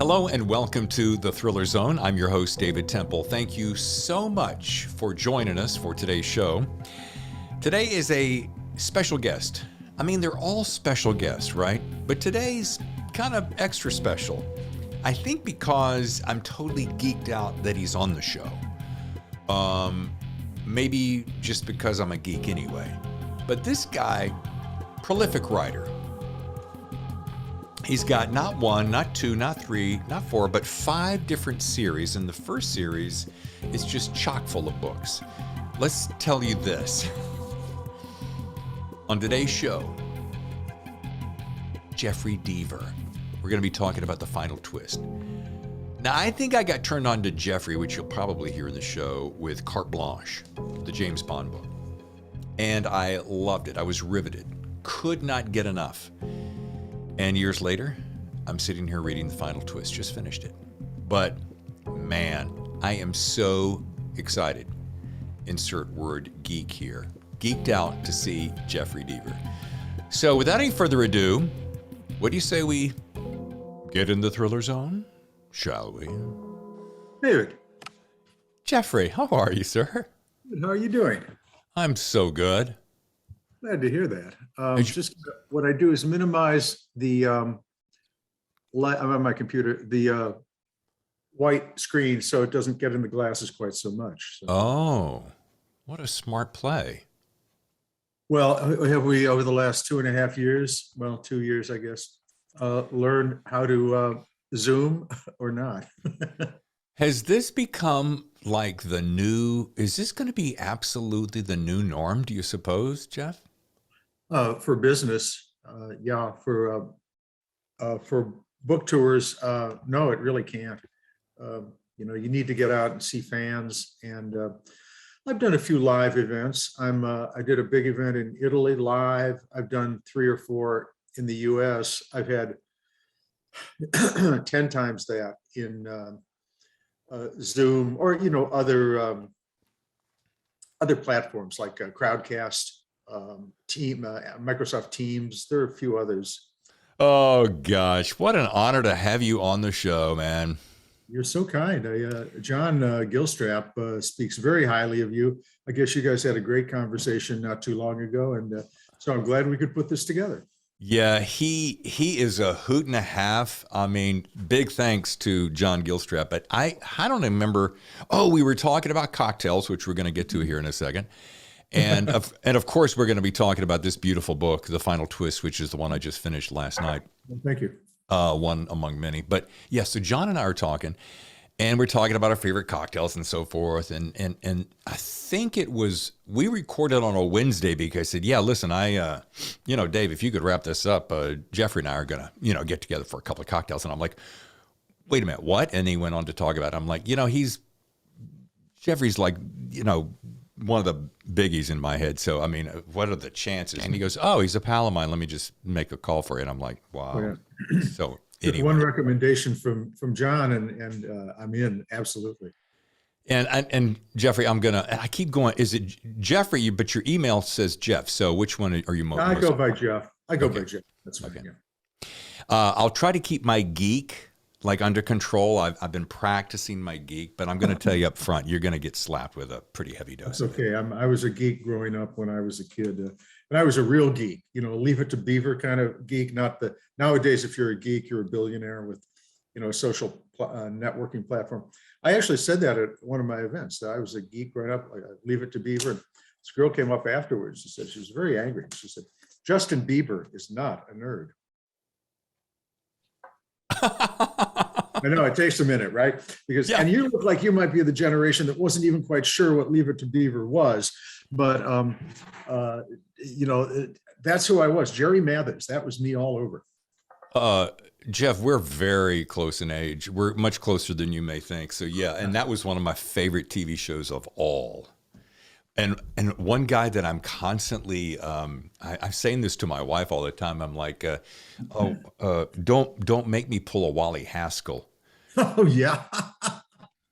Hello and welcome to the Thriller Zone. I'm your host, David Temple. Thank you so much for joining us for today's show. Today is a special guest. I mean, they're all special guests, right? But today's kind of extra special. I think because I'm totally geeked out that he's on the show. Maybe just because I'm a geek anyway. But this guy, prolific writer. He's got not one, not two, not three, not four, but 5 different series. And the first series is just chock full of books. Let's tell you this. On today's show, Jeffery Deaver. We're going to be talking about the final twist. Now, I think I got turned on to Jeffery, which you'll probably hear in the show, with Carte Blanche, the James Bond book. And I loved it. I was riveted. Could not get enough. And years later, I'm sitting here reading the final twist. Just finished it. But man, I am so excited. Insert word geek here. Geeked out to see Jeffery Deaver. So without any further ado, what do you say we get in the Thriller Zone? Shall we? David. Jeffery, how are you, sir? How are you doing? I'm so good. Glad to hear that. Just what I do is minimize the light. I'm on my computer, the white screen, so it doesn't get in the glasses quite so much. So. Oh, what a smart play. Well, have we over the last 2.5 years, well, 2 years, I guess, learned how to Zoom or not? Has this become like the new, is this going to be absolutely the new norm, do you suppose, Jeff? For business, yeah. For book tours, no, it really can't. You need to get out and see fans. And I've done a few live events. I did a big event in Italy live. I've done 3 or 4 in the U.S. I've had 10 times that in Zoom or other platforms like Crowdcast. Microsoft Teams. There are a few others. Oh gosh, what an honor to have you on the show, man. You're so kind. John Gilstrap speaks very highly of you. I guess you guys had a great conversation not too long ago, and so I'm glad we could put this together. Yeah, he is a hoot and a half. I mean, big thanks to John Gilstrap. But I don't remember. Oh, we were talking about cocktails, which we're going to get to here in a second. And of course, we're going to be talking about this beautiful book, The Final Twist, which is the one I just finished last night. Well, thank you. One among many. But yeah, so John and I are talking, and we're talking about our favorite cocktails and so forth. And I think we recorded on a Wednesday because I said, yeah, listen, Dave, if you could wrap this up, Jeffery and I are going to, get together for a couple of cocktails. And I'm like, wait a minute, what? And he went on to talk about it. I'm like, Jeffrey's like, one of the biggies in my head. So, I mean, what are the chances? And he goes, oh, he's a pal of mine. Let me just make a call for you. And I'm like, wow. Oh, yeah. So anyway. One recommendation from John and I'm in, absolutely. And Jeffery, I keep going, is it Jeffrey, but your email says Jeff. So which one are you most? I go by Jeff. By Jeff. That's fine. Okay. Yeah. I'll try to keep my geek under control. I've been practicing my geek, but I'm going to tell you up front, you're going to get slapped with a pretty heavy dose. That's okay. I was a geek growing up when I was a kid, and I was a real geek. Leave it to Beaver kind of geek. Not the nowadays. If you're a geek, you're a billionaire with, a social networking platform. I actually said that at one of my events that I was a geek growing up. Like, Leave it to Beaver. And this girl came up afterwards. She said she was very angry. She said, "Justin Bieber is not a nerd." I know it takes a minute, right? Because and you look like you might be the generation that wasn't even quite sure what Leave It to Beaver was, but that's who I was. Jerry Mathers, that was me all over. Jeff, we're very close in age. We're much closer than you may think. So yeah, and that was one of my favorite TV shows of all. And one guy that I'm constantly, I'm saying this to my wife all the time. I'm like, don't make me pull a Wally Haskell. Oh yeah.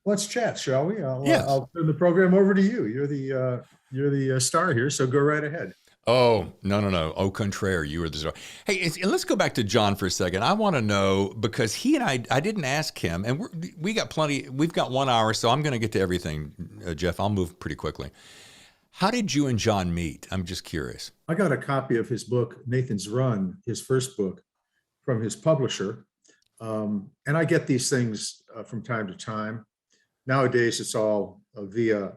Let's chat, shall we? I'll turn the program over to you. You're the star here, so go right ahead. Oh, no, no, no. Au contraire, you were the star. Hey, and let's go back to John for a second. I want to know, because he and I didn't ask him, and we got plenty, we've got 1 hour, so I'm going to get to everything, Jeff. I'll move pretty quickly. How did you and John meet? I'm just curious. I got a copy of his book, Nathan's Run, his first book, from his publisher. And I get these things from time to time. Nowadays, it's all via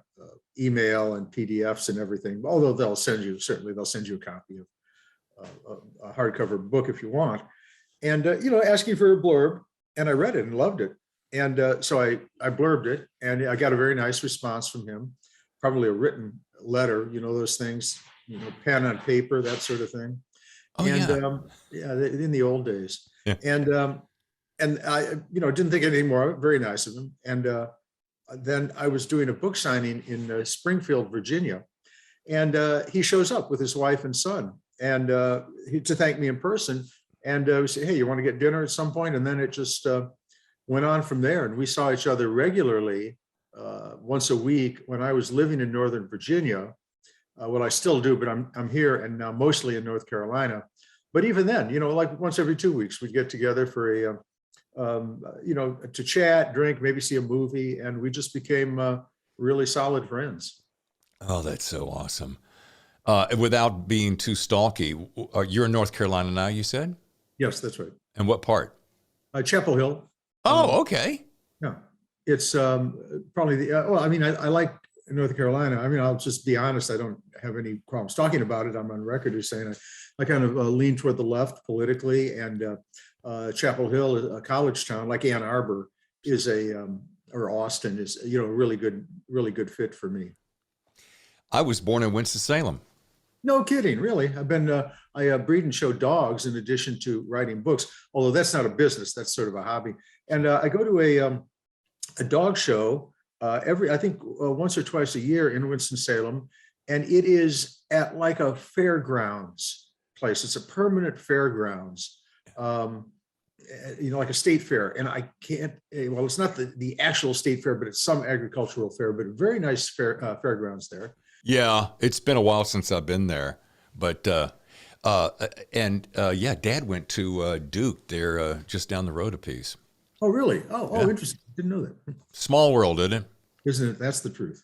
email and PDFs and everything, although they'll send you a copy of a hardcover book if you want. And, asking for a blurb. And I read it and loved it. And so I blurbed it, and I got a very nice response from him, probably a written letter, those things, pen on paper, that sort of thing. Oh, And yeah, in the old days. Yeah. And I, didn't think anything more of it. Very nice of him. And then I was doing a book signing in Springfield, Virginia, and he shows up with his wife and son, and to thank me in person. And we said, "Hey, you want to get dinner at some point?" And then it just went on from there. And we saw each other regularly, once a week when I was living in Northern Virginia. Well, I still do, but I'm here and now mostly in North Carolina. But even then, like once every 2 weeks, we'd get together for to chat, drink, maybe see a movie, and we just became really solid friends. Oh, that's so awesome. Without being too stalky, you're in North Carolina now, you said? Yes, that's right. And what part? Chapel Hill. Oh, okay. Yeah, it's probably the. Well, I mean, I like North Carolina. I mean, I'll just be honest. I don't have any problems talking about it. I'm on record as saying I kind of lean toward the left politically, and Chapel Hill, a college town like Ann Arbor, is or Austin is a really good fit for me. I was born in Winston-Salem. No kidding, really. I breed and show dogs in addition to writing books, although that's not a business, that's sort of a hobby. And I go to a dog show I think once or twice a year in Winston-Salem, and it is at like a fairgrounds place. It's a permanent fairgrounds, like a state fair. And I can't, well, it's not the actual state fair, but it's some agricultural fair, but very nice fairgrounds there. Yeah, it's been a while since I've been there, but yeah, Dad went to Duke. They're just down the road a piece. Oh, really? Yeah. Interesting. Didn't know that. Small world, isn't it? Isn't it? That's the truth.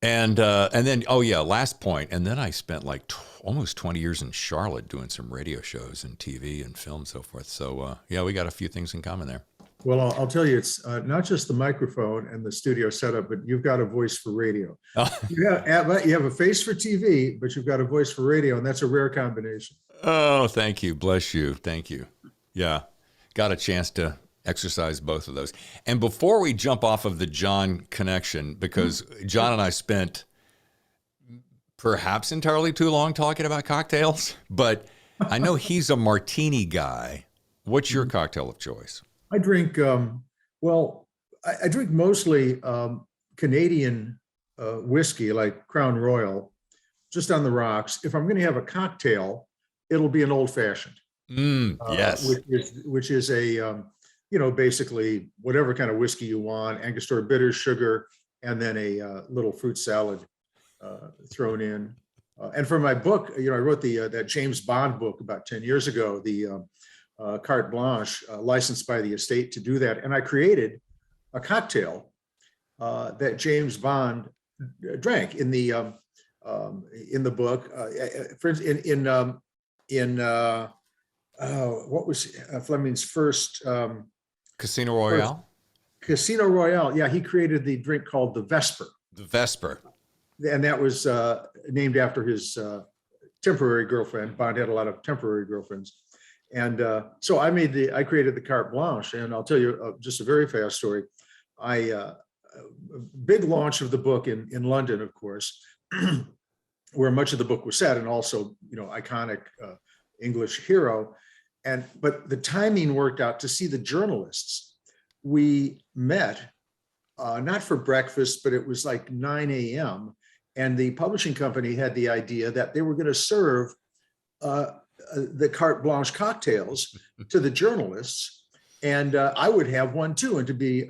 And then, oh yeah, last point. And then I spent like almost 20 years in Charlotte doing some radio shows and TV and film and so forth. So yeah, we got a few things in common there. Well, I'll tell you, it's not just the microphone and the studio setup, but you've got a voice for radio. You have a face for TV, but you've got a voice for radio, and that's a rare combination. Oh, thank you. Bless you. Thank you. Yeah, got a chance to exercise both of those. And before we jump off of the John connection, because John and I spent perhaps entirely too long talking about cocktails, but I know he's a martini guy. What's your cocktail of choice? I drink, I drink mostly Canadian whiskey, like Crown Royal, just on the rocks. If I'm going to have a cocktail, it'll be an old fashioned. Yes. Which is a, basically whatever kind of whiskey you want, Angostura bitters, sugar, and then a little fruit salad thrown in. And for my book, I wrote that James Bond book about 10 years ago, the carte blanche, licensed by the estate to do that. And I created a cocktail that James Bond drank in the book. What was Fleming's first Casino Royale? Casino Royale. Yeah, he created the drink called the Vesper. The Vesper. And that was named after his temporary girlfriend. Bond had a lot of temporary girlfriends. And so I created the carte blanche, and I'll tell you just a very fast story. Big launch of the book in London, of course, where much of the book was set, and also, iconic English hero. But the timing worked out to see the journalists. We met, not for breakfast, but it was like 9 a.m. And the publishing company had the idea that they were going to serve the carte blanche cocktails to the journalists, and I would have one too. And to be,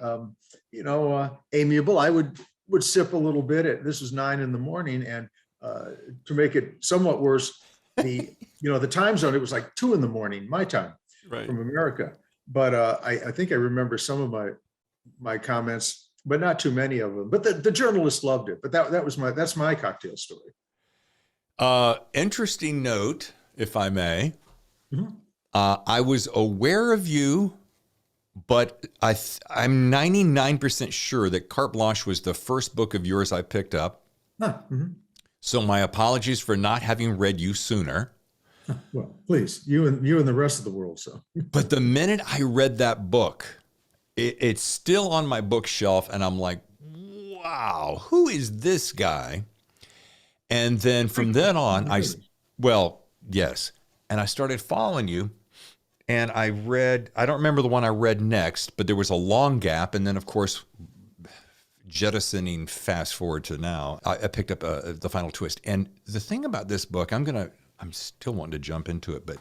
amiable, I would sip a little bit. This was 9 in the morning, and to make it somewhat worse, the time zone, it was like 2 a.m, my time, Right. from America. But I think I remember some of my comments, but not too many of them. But the journalists loved it. But that's my cocktail story. Interesting note, if I may. Mhm. I was aware of you, but I'm 99% sure that Carte Blanche was the first book of yours I picked up. Mhm. So my apologies for not having read you sooner. Well, please, you and the rest of the world. So, But the minute I read that book, it's still on my bookshelf, and I'm like, wow, who is this guy? And then from then on, well, yes. And I started following you, and I don't remember the one I read next, but there was a long gap. And then, of course, jettisoning fast forward to now, I picked up The Final Twist. And the thing about this book, I'm still wanting to jump into it, but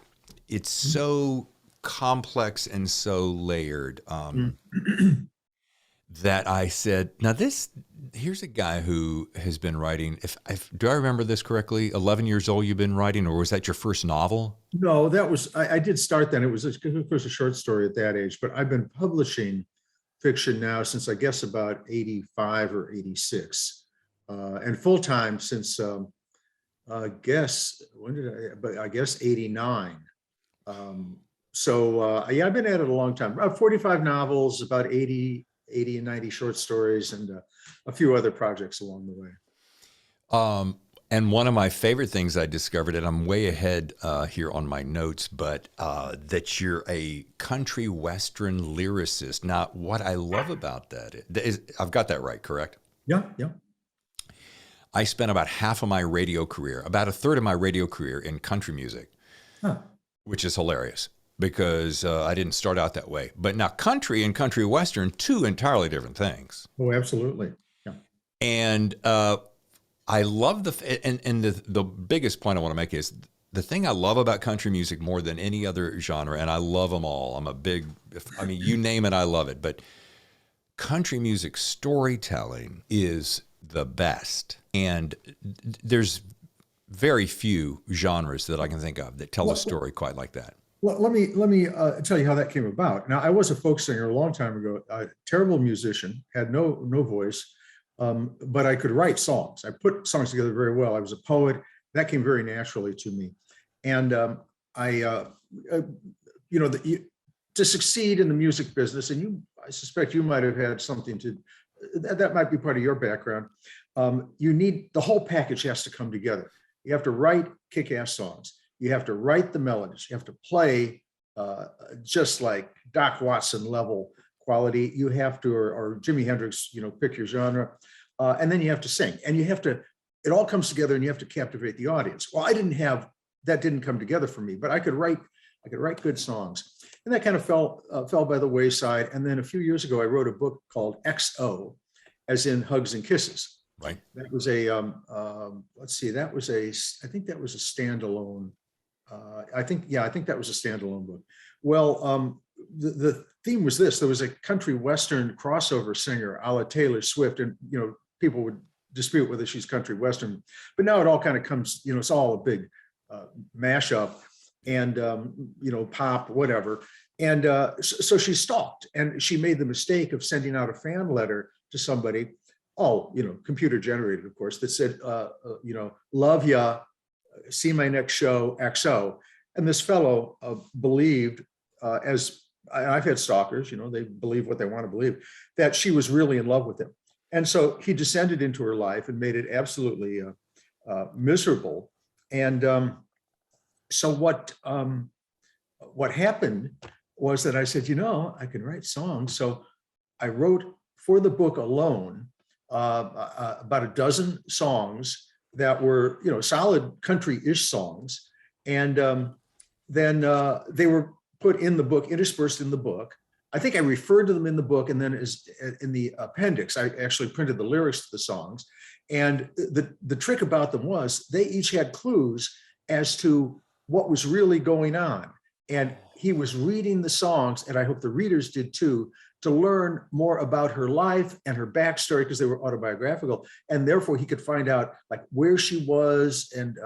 it's so complex and so layered that I said, now here's a guy who has been writing, do I remember this correctly? 11 years old you've been writing, or was that your first novel? No, I did start then. It was a short story at that age, but I've been publishing fiction now since I guess about 85 or 86, and full time since I guess 89. Yeah, I've been at it a long time. About 45 novels, about 80 and 90 short stories, and a few other projects along the way. And one of my favorite things I discovered, and I'm way ahead here on my notes, but that you're a country western lyricist. Now, what I love about that is, I've got that right, correct? Yeah. I spent about half of my radio career, about a third of my radio career in country music, which is hilarious because I didn't start out that way. But now country and country western, two entirely different things. Oh, absolutely. Yeah. And I love the biggest point I want to make is the thing I love about country music more than any other genre, and I love them all. You name it, I love it. But country music storytelling is the best. And there's very few genres that I can think of that tell a story quite like that. Well, let me tell you how that came about. Now, I was a folk singer a long time ago, a terrible musician, had no voice, but I could write songs. I put songs together very well. I was a poet. That came very naturally to me. And to succeed in the music business, and I suspect you might have had something that might be part of your background. You need, the whole package has to come together. You have to write kick-ass songs. You have to write the melodies. You have to play just like Doc Watson level quality. You have to, or Jimi Hendrix, pick your genre. And then you have to sing, and it all comes together, and you have to captivate the audience. Well, that didn't come together for me, but I could write good songs. And that kind of fell by the wayside. And then a few years ago, I wrote a book called XO, as in hugs and kisses. Right. That was I think that was a standalone. I think that was a standalone book. Well, the theme was this: there was a country western crossover singer, a la Taylor Swift, and people would dispute whether she's country western, but now it all kind of comes, it's all a big mashup, and pop, whatever. And so she stalked, and she made the mistake of sending out a fan letter to somebody, computer generated, of course, that said, love ya, see my next show, XO. And this fellow believed, as I've had stalkers, they believe what they want to believe, that she was really in love with him. And so he descended into her life and made it absolutely miserable. And so what happened was that I said, I can write songs. So I wrote for the book alone about a dozen songs that were, solid country-ish songs. And then they were put in the book, interspersed in the book. I think I referred to them in the book, and then in the appendix, I actually printed the lyrics to the songs. And the trick about them was they each had clues as to what was really going on. And he was reading the songs, and I hope the readers did too, to learn more about her life and her backstory, because they were autobiographical, and therefore he could find out like where she was and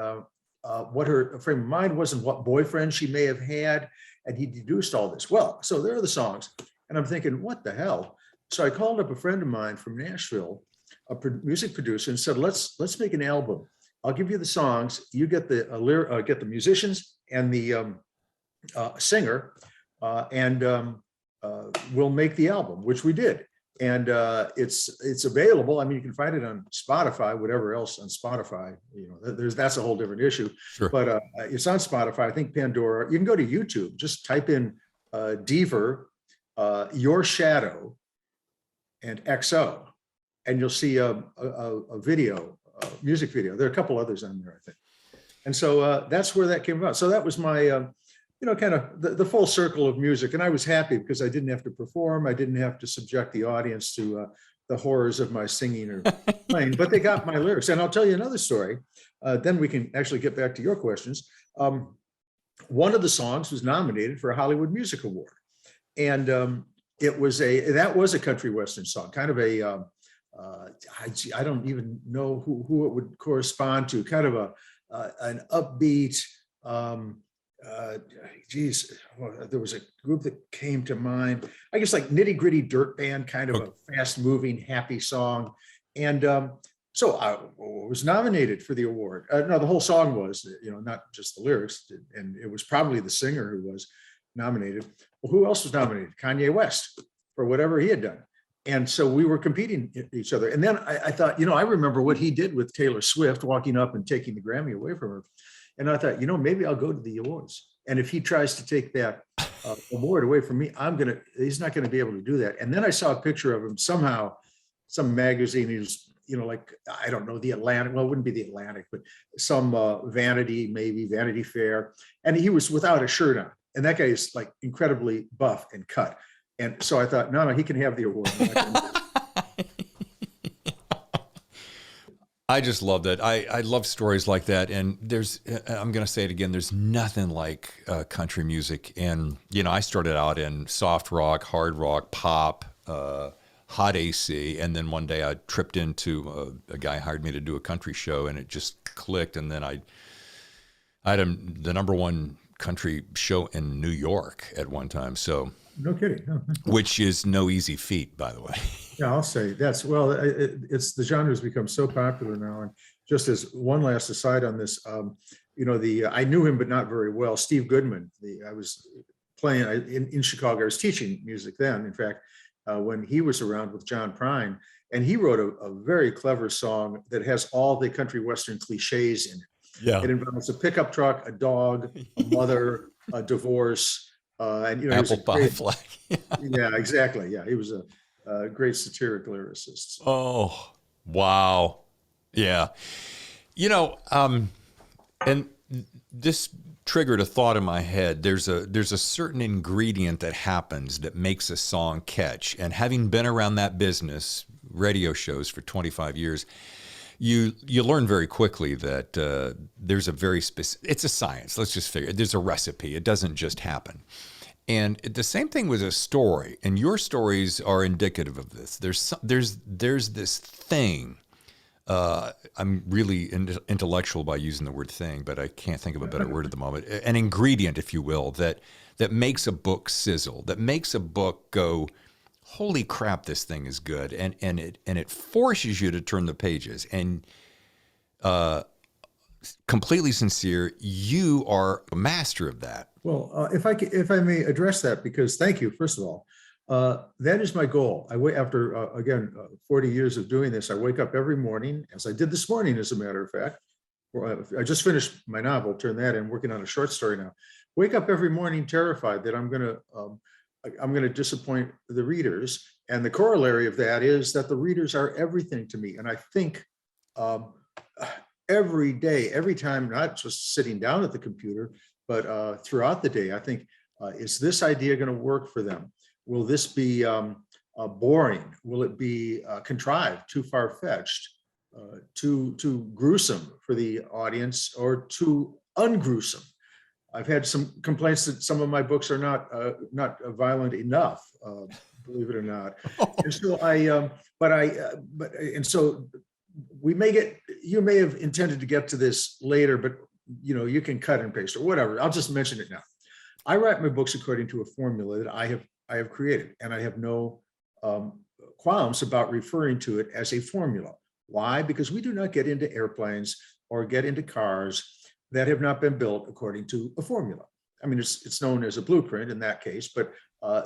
what her frame of mind was and what boyfriend she may have had, and he deduced all this. Well, so there are the songs, and I'm thinking, what the hell? So I called up a friend of mine from Nashville, a music producer, and said, let's make an album. I'll give you the songs, you get the get the musicians and the singer, and we'll make the album, which we did. And it's available. I mean, you can find it on Spotify, whatever else on Spotify. You know, that's a whole different issue. Sure. But it's on Spotify. I think Pandora. You can go to YouTube. Just type in Deaver, Your Shadow, and XO, and you'll see a video, a music video. There are a couple others on there, I think. And so that's where that came about. So that was my kind of the full circle of music. And I was happy because I didn't have to perform. I didn't have to subject the audience to the horrors of my singing or playing, but they got my lyrics. And I'll tell you another story. Then we can actually get back to your questions. One of the songs was nominated for a Hollywood Music Award. And that was a country western song, kind of a, I don't even know who it would correspond to, kind of an upbeat, there was a group that came to mind, I guess like Nitty Gritty Dirt Band, kind of a fast moving, happy song. And so I was nominated for the award. No, the whole song was, not just the lyrics. And it was probably the singer who was nominated. Well, who else was nominated? Kanye West, for whatever he had done. And so we were competing each other. And then I thought, I remember what he did with Taylor Swift, walking up and taking the Grammy away from her. And I thought, maybe I'll go to the awards. And if he tries to take that award away from me, he's not going to be able to do that. And then I saw a picture of him somehow, some magazine, he was, like, I don't know, the Atlantic, well, it wouldn't be the Atlantic, but some Vanity Fair. And he was without a shirt on. And that guy is like incredibly buff and cut. And so I thought, no, he can have the award. I just love that. I love stories like that. And I'm going to say it again, there's nothing like country music. And, I started out in soft rock, hard rock, pop, hot AC. And then one day I tripped into a guy hired me to do a country show, and it just clicked. And then I had the #1 country show in New York at one time. So no kidding. Which is no easy feat, by the way. Yeah, I'll say it's the genre has become so popular now. And just as one last aside on this, I knew him, but not very well. Steve Goodman, I was playing in Chicago. I was teaching music then, in fact, when he was around with John Prine, and he wrote a very clever song that has all the country western cliches in it. Yeah. It involves a pickup truck, a dog, a mother, a divorce, and apple pie flag. Yeah, exactly. Yeah, he was a great satiric lyricist. So. Oh, wow. Yeah. And this triggered a thought in my head. There's a certain ingredient that happens that makes a song catch. And having been around that business, radio shows for 25 years, you learn very quickly that there's a very specific, it's a science. Let's just figure it. There's a recipe. It doesn't just happen. And the same thing with a story, and your stories are indicative of this. There's this thing. I'm really intellectual by using the word thing, but I can't think of a better word at the moment. An ingredient, if you will, that makes a book sizzle, that makes a book go, holy crap, this thing is good, and it forces you to turn the pages. And completely sincere, you are a master of that. Well, if I may address that, because thank you, first of all, that is my goal. After 40 years of doing this, I wake up every morning, as I did this morning, as a matter of fact. I just finished my novel, turn that in, working on a short story now. Wake up every morning terrified that I'm going to disappoint the readers, and the corollary of that is that the readers are everything to me. And I think every day, every time, not just sitting down at the computer, but throughout the day, I think, is this idea going to work for them? Will this be boring? Will it be contrived, too far-fetched, too gruesome for the audience, or too ungruesome? I've had some complaints that some of my books are not violent enough, believe it or not. And so and so you may have intended to get to this later, but you can cut and paste or whatever. I'll just mention it now. I write my books according to a formula that I have created, and I have no qualms about referring to it as a formula. Why? Because we do not get into airplanes or get into cars that have not been built according to a formula. I mean, it's known as a blueprint in that case, but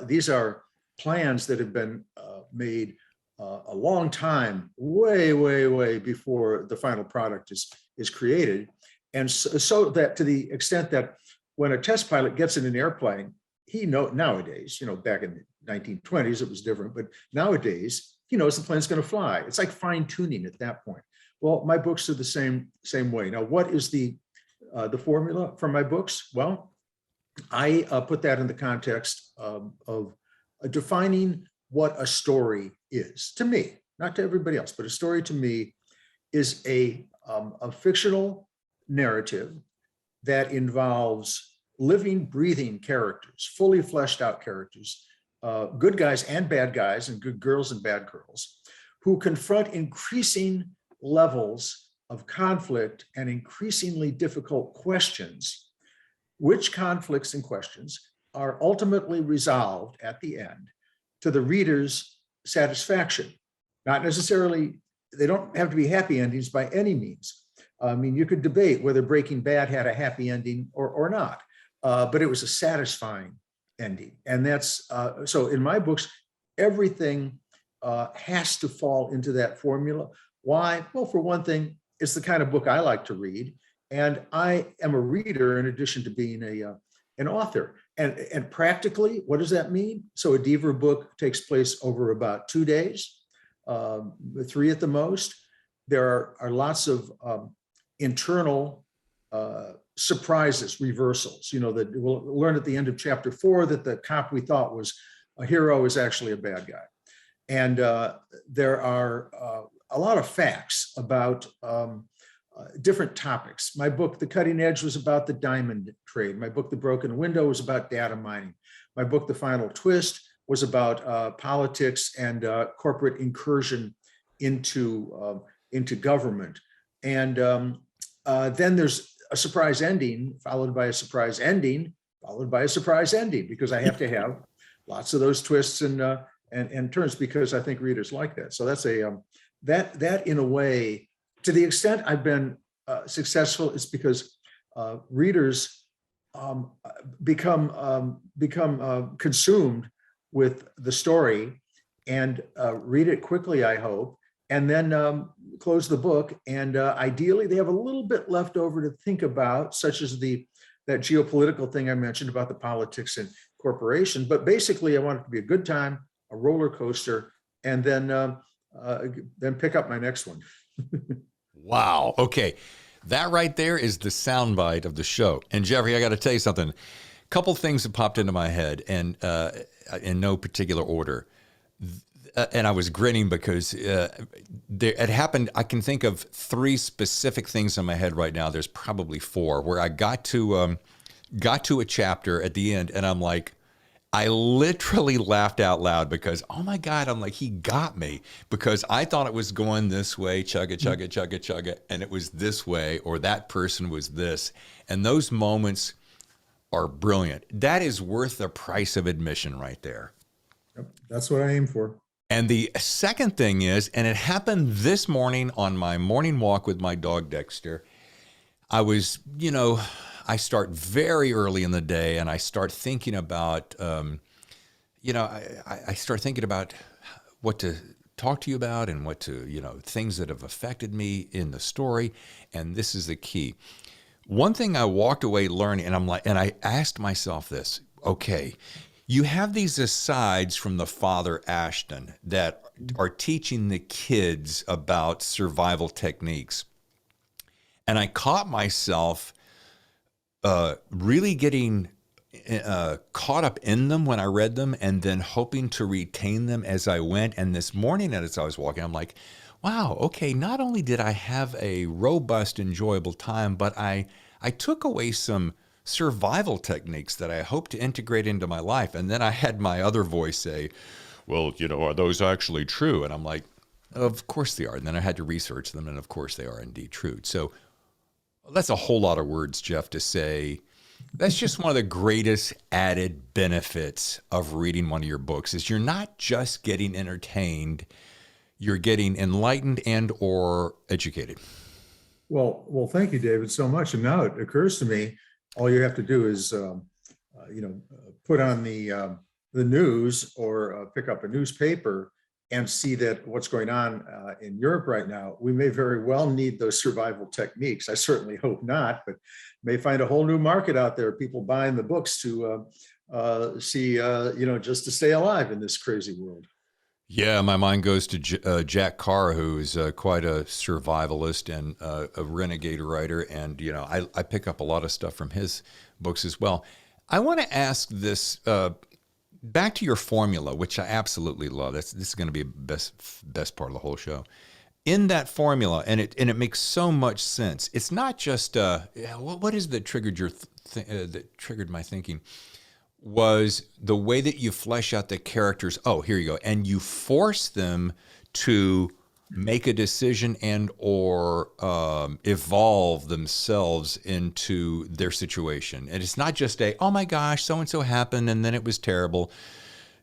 these are plans that have been made a long time, way before the final product is created. And so that to the extent that when a test pilot gets in an airplane, nowadays, back in the 1920s, it was different, but nowadays, he knows the plane's going to fly. It's like fine tuning at that point. Well, my books are the same way. Now, what is the formula for my books? Well, I put that in the context of defining what a story is to me, not to everybody else, but a story to me is a fictional narrative that involves living, breathing characters, fully fleshed out characters, good guys and bad guys, and good girls and bad girls, who confront increasing levels of conflict and increasingly difficult questions, which conflicts and questions are ultimately resolved at the end to the reader's satisfaction. Not necessarily, they don't have to be happy endings by any means. I mean, you could debate whether Breaking Bad had a happy ending or not, but it was a satisfying ending. And that's, so in my books, everything has to fall into that formula. Why? Well, for one thing, it's the kind of book I like to read. And I am a reader in addition to being an author. And practically, what does that mean? So a Deaver book takes place over about 2 days, 3 at the most. There are lots of internal surprises, reversals, that we'll learn at the end of chapter 4 that the cop we thought was a hero is actually a bad guy. And there are a lot of facts about different topics. My book, The Cutting Edge, was about the diamond trade. My book, The Broken Window, was about data mining. My book, The Final Twist, was about politics and corporate incursion into government. And then there's a surprise ending, followed by a surprise ending, followed by a surprise ending, because I have to have lots of those twists and turns, because I think readers like that. So that's that in a way, to the extent I've been successful, is because readers become consumed with the story and read it quickly, I hope, and then close the book. And ideally, they have a little bit left over to think about, such as that geopolitical thing I mentioned about the politics and corporation. But basically, I want it to be a good time, a roller coaster, and then pick up my next one. Wow. Okay. That right there is the soundbite of the show. And Jeffrey, I got to tell you something. A couple things that popped into my head, and in no particular order. And I was grinning because it happened. I can think of 3 specific things in my head right now. There's probably 4 where I got to a chapter at the end, and I'm like, I literally laughed out loud because, oh my God, I'm like, he got me, because I thought it was going this way, chugga, chugga, chugga, chugga, and it was this way, or that person was this. And those moments are brilliant. That is worth the price of admission right there. Yep, that's what I aim for. And the second thing is, and it happened this morning on my morning walk with my dog, Dexter, I was, I start very early in the day, and I start thinking about, I start thinking about what to talk to you about and what to, things that have affected me in the story. And this is the key. One thing I walked away learning, and I asked myself this, okay, you have these asides from the Father Ashton that are teaching the kids about survival techniques. And I caught myself really getting caught up in them when I read them, and then hoping to retain them as I went. And this morning, as I was walking, I'm like, wow, okay, not only did I have a robust, enjoyable time, but I took away some survival techniques that I hope to integrate into my life. And then I had my other voice say, well, are those actually true? And I'm like, of course they are. And then I had to research them, and of course they are indeed true. So that's a whole lot of words, Jeff, to say that's just one of the greatest added benefits of reading one of your books is you're not just getting entertained, you're getting enlightened and or educated. Well, thank you, David, so much. And now it occurs to me, all you have to do is, put on the news or pick up a newspaper and see that what's going on in Europe right now. We may very well need those survival techniques. I certainly hope not, but may find a whole new market out there. People buying the books to see, just to stay alive in this crazy world. Yeah, my mind goes to Jack Carre, who's quite a survivalist and a renegade writer. And, I pick up a lot of stuff from his books as well. I want to ask this, back to your formula, which I absolutely love. This is going to be best part of the whole show. In that formula, and it makes so much sense. It's not just, what is that triggered that triggered my thinking? Was the way that you flesh out the characters. Oh, here you go. And you force them to make a decision and or evolve themselves into their situation. And it's not just oh my gosh, so-and-so happened and then it was terrible.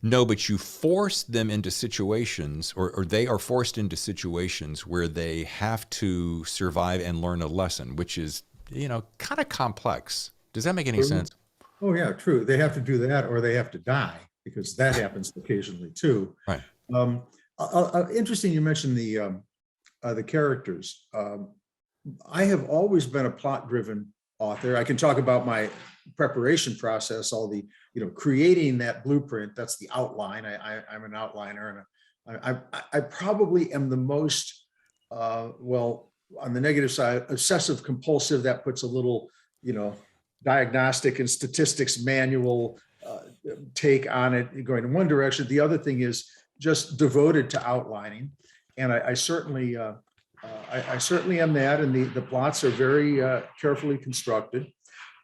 No, but you force them into situations or they are forced into situations where they have to survive and learn a lesson, which is, kind of complex. Does that make any sense? Oh yeah, true. They have to do that or they have to die, because that happens occasionally too. Right. Interesting you mentioned the characters. I have always been a plot-driven author. I can talk about my preparation process, all the, creating that blueprint. That's the outline. I'm an outliner, and I probably am the most, on the negative side, obsessive compulsive. That puts a little, diagnostic and statistics manual take on it, going in one direction. The other thing is just devoted to outlining, and I certainly am that. And the plots are very carefully constructed.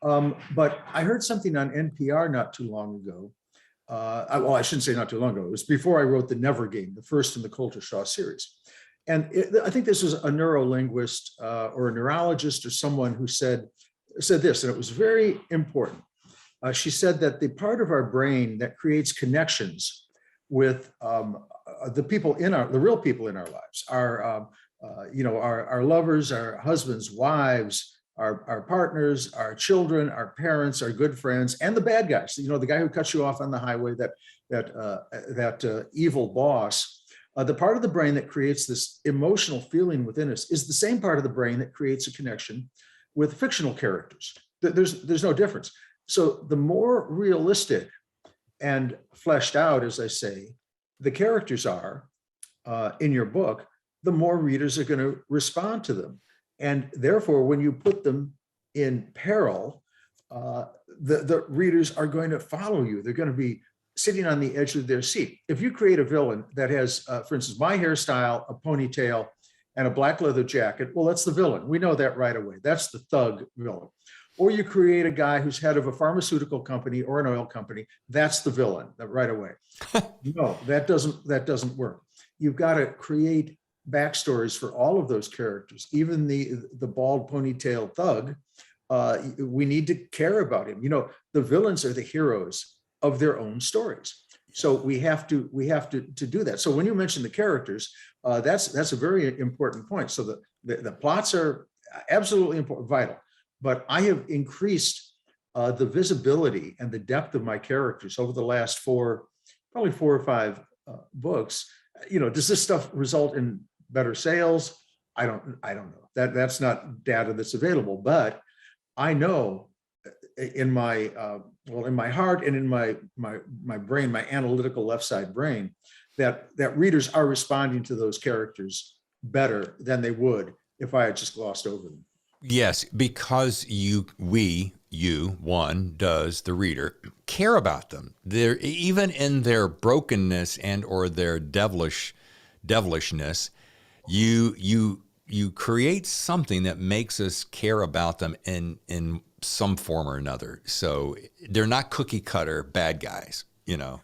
But I heard something on NPR not too long ago. I shouldn't say not too long ago. It was before I wrote The Never Game, the first in the Colter Shaw series. And I think this was a neurolinguist or a neurologist or someone who said this, and it was very important. She said that the part of our brain that creates connections with the real people in our lives, our lovers, our husbands, wives, our partners, our children, our parents, our good friends, and the bad guys. The guy who cuts you off on the highway, that evil boss. The part of the brain that creates this emotional feeling within us is the same part of the brain that creates a connection with fictional characters. There's no difference. So the more realistic and fleshed out, as I say, the characters are in your book, the more readers are going to respond to them. And therefore, when you put them in peril, the readers are going to follow you. They're going to be sitting on the edge of their seat. If you create a villain that has, for instance, my hairstyle, a ponytail, and a black leather jacket, well, that's the villain. We know that right away. That's the thug villain. Or you create a guy who's head of a pharmaceutical company or an oil company, that's the villain right away. No, that doesn't work. You've got to create backstories for all of those characters. Even the bald ponytail thug, we need to care about him. The villains are the heroes of their own stories. So we have to do that. So when you mention the characters, that's a very important point. So the plots are absolutely important, vital. But I have increased the visibility and the depth of my characters over the last probably 4 or 5 books. Does this stuff result in better sales? I don't know. That's not data that's available, but I know in my heart and in my brain, my analytical left side brain, that readers are responding to those characters better than they would if I had just glossed over them. Yes, because one does, the reader, care about them. They're even in their brokenness and or their devilishness, you create something that makes us care about them in some form or another. So they're not cookie cutter bad guys.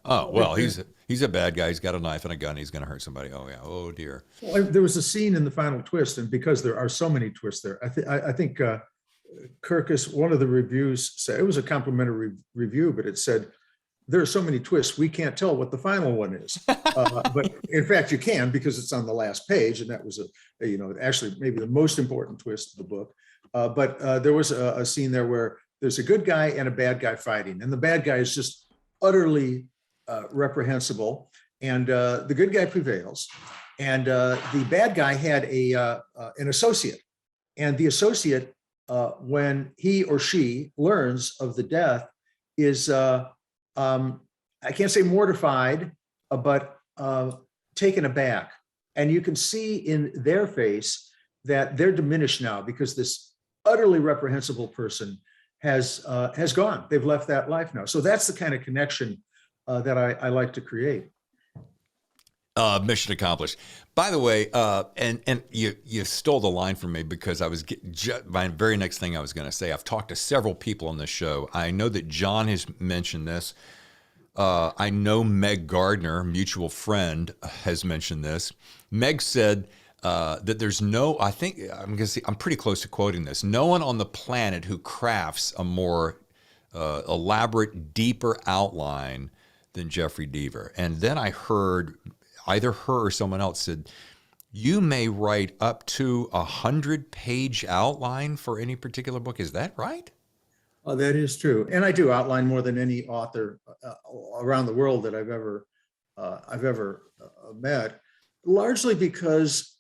Oh, well, he's a bad guy. He's got a knife and a gun. He's going to hurt somebody. Oh yeah. Oh dear. Well, there was a scene in the final twist, and because there are so many twists there, I think Kirkus, one of the reviews said, it was a complimentary review, but it said, there are so many twists, we can't tell what the final one is. But in fact, you can, because it's on the last page, and that was actually maybe the most important twist of the book. But there was a scene there where there's a good guy and a bad guy fighting, and the bad guy is just utterly reprehensible, and the good guy prevails. And the bad guy had an associate, and the associate, when he or she learns of the death, is I can't say mortified, but taken aback. And you can see in their face that they're diminished now, because this utterly reprehensible person has gone. They've left that life now. So that's the kind of connection that I like to create. Mission accomplished. By the way, and you stole the line from me, because my very next thing I was going to say, I've talked to several people on this show. I know that John has mentioned this. I know Meg Gardner, mutual friend, has mentioned this. Meg said that there's I'm pretty close to quoting this, no one on the planet who crafts a more elaborate, deeper outline than Jeffery Deaver. And then I heard either her or someone else said, you may write up to 100-page outline for any particular book. Is that right? Oh, that is true. And I do outline more than any author around the world that I've ever met, largely because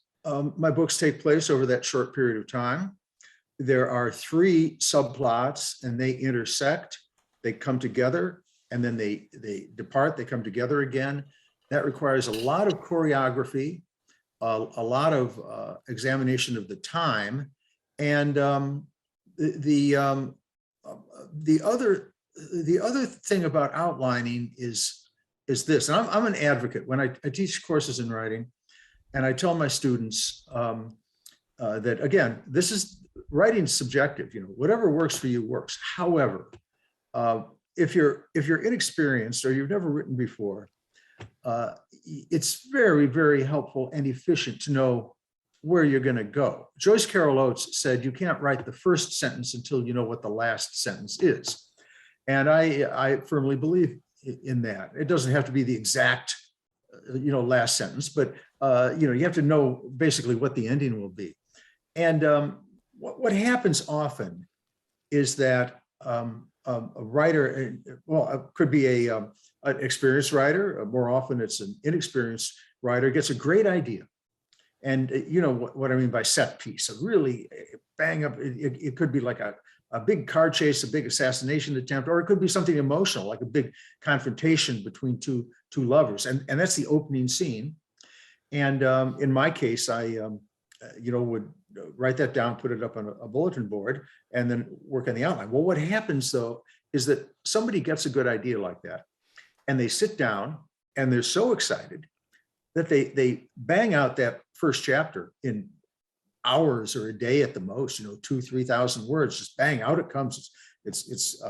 my books take place over that short period of time. There are 3 subplots, and they intersect, they come together, and then they depart, they come together again. That requires a lot of choreography, a lot of examination of the time, and the other thing about outlining is this. And I'm an advocate when I teach courses in writing, and I tell my students that, again, this is writing subjective. Whatever works for you works. However, if you're inexperienced or you've never written before, it's very, very helpful and efficient to know where you're going to go. Joyce Carol Oates said, you can't write the first sentence until you know what the last sentence is. And I firmly believe in that. It doesn't have to be the exact, last sentence, but, you have to know basically what the ending will be. And what happens often is that a writer, it could be an experienced writer. More often it's an inexperienced writer, gets a great idea. And what I mean by set piece, a really bang up, it could be like a big car chase, a big assassination attempt, or it could be something emotional, like a big confrontation between two lovers. And that's the opening scene. And in my case, I would write that down, put it up on a bulletin board, and then work on the outline. Well, what happens though, is that somebody gets a good idea like that, and they sit down and they're so excited that they bang out that first chapter in hours or a day at the most, 2,000-3,000 words, just bang, out it comes. It's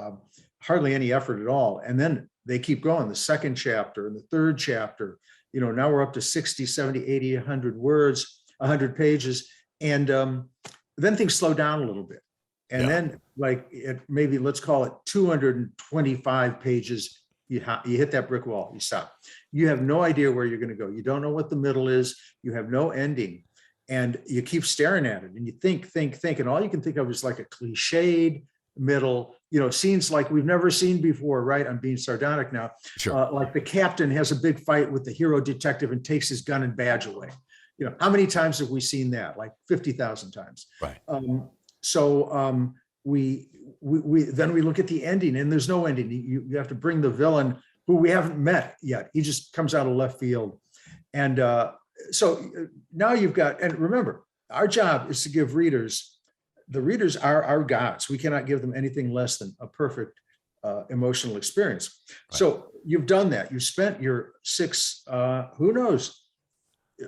hardly any effort at all. And then they keep going, the second chapter and the third chapter, now we're up to 60, 70, 80, 100 words, 100 pages. And then things slow down a little bit. And then maybe let's call it 225 pages, you hit that brick wall, you stop. You have no idea where you're going to go. You don't know what the middle is. You have no ending. And you keep staring at it, and you think, and all you can think of is like a cliched middle, scenes like we've never seen before, right? I'm being sardonic now. Sure. Like the captain has a big fight with the hero detective and takes his gun and badge away. How many times have we seen that? Like 50,000 times. Right. We look at the ending, and there's no ending. You have to bring the villain who we haven't met yet. He just comes out of left field. And so now you've got, and remember, our job is to give the readers are our gods. We cannot give them anything less than a perfect emotional experience. Right. So you've done that. You've spent your 6, who knows,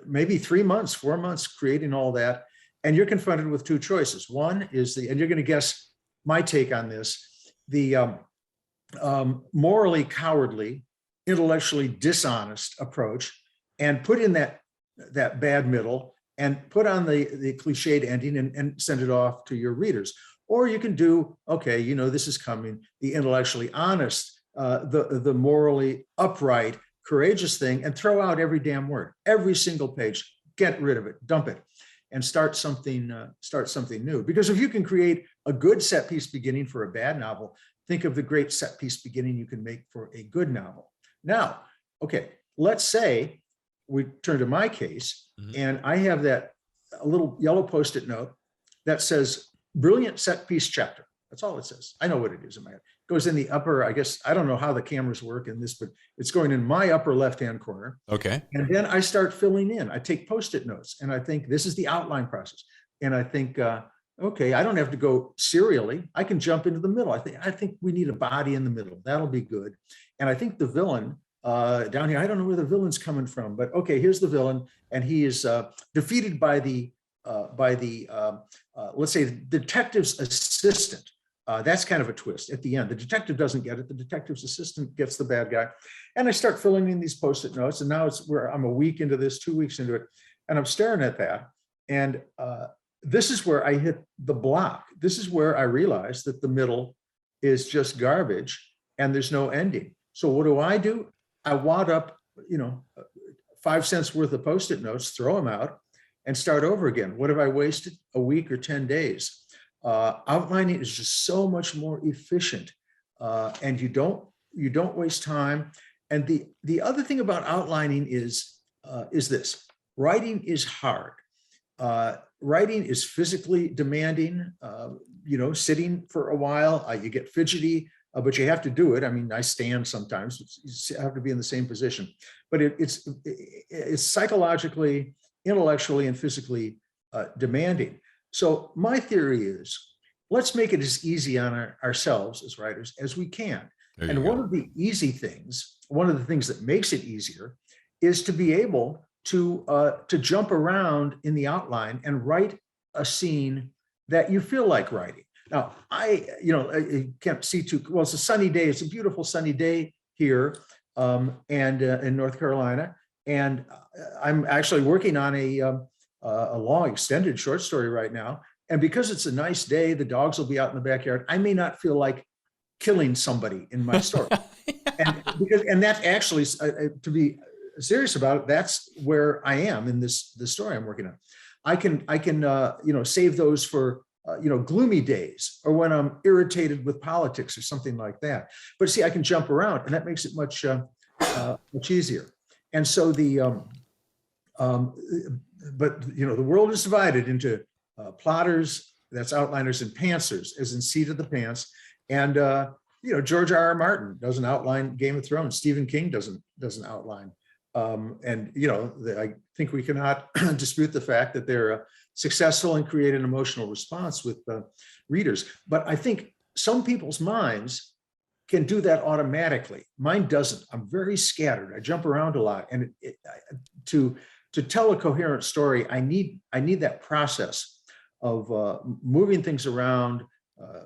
maybe 3 months, 4 months creating all that. And you're confronted with 2 choices. One is and you're going to guess my take on this, the morally cowardly, intellectually dishonest approach, and put in that bad middle, and put on the cliched ending, and send it off to your readers. Or you can do, okay, you know, this is coming, the intellectually honest, the morally upright, courageous thing, and throw out every damn word, every single page, get rid of it, dump it, and start something new. Because if you can create a good set piece beginning for a bad novel, think of the great set piece beginning you can make for a good novel. Now, okay, let's say we turn to my case, and I have a little yellow Post-it note that says brilliant set piece chapter. That's all it says. I know what it is in my head. It goes in the upper, I guess, I don't know how the cameras work in this, but it's going in my upper left-hand corner. Okay. And then I start filling in. I take Post-it notes, and I think this is the outline process. And I think, okay, I don't have to go serially. I can jump into the middle. I think we need a body in the middle. That'll be good. And I think the villain down here, I don't know where the villain's coming from, but okay, here's the villain, and he is defeated by the let's say, the detective's assistant. That's kind of a twist at the end. The detective doesn't get it. The detective's assistant gets the bad guy. And I start filling in these Post-it notes. And now it's where I'm a week into this, 2 weeks into it, and I'm staring at that. And this is where I hit the block. This is where I realized that the middle is just garbage and there's no ending. So what do? I wad up, 5 cents worth of Post-it notes, throw them out, and start over again. What have I wasted? A week or 10 days. Outlining is just so much more efficient, and you don't waste time. And the other thing about outlining is this: writing is hard. Writing is physically demanding. Sitting for a while, you get fidgety, but you have to do it. I mean, I stand sometimes. You have to be in the same position, but it's psychologically, intellectually, and physically demanding. So my theory is, let's make it as easy on ourselves as writers as we can. And one of the things that makes it easier is to be able to jump around in the outline and write a scene that you feel like writing. Now, I can't see too well. It's a sunny day. It's a beautiful sunny day here, and in North Carolina. And I'm actually working on a long extended short story right now. And because it's a nice day, the dogs will be out in the backyard. I may not feel like killing somebody in my story. and that's actually, to be serious about it, that's where I am in this story I'm working on. I can save those for gloomy days, or when I'm irritated with politics or something like that. But see, I can jump around, and that makes it much easier. And so the world is divided into plotters, that's outliners, and pantsers, as in seat of the pants. And George R.R. Martin doesn't outline Game of Thrones. Stephen King doesn't outline. I think we cannot dispute the fact that they're successful and create an emotional response with readers. But I think some people's minds can do that automatically. Mine doesn't. I'm very scattered. I jump around a lot, and to tell a coherent story, I need that process of moving things around,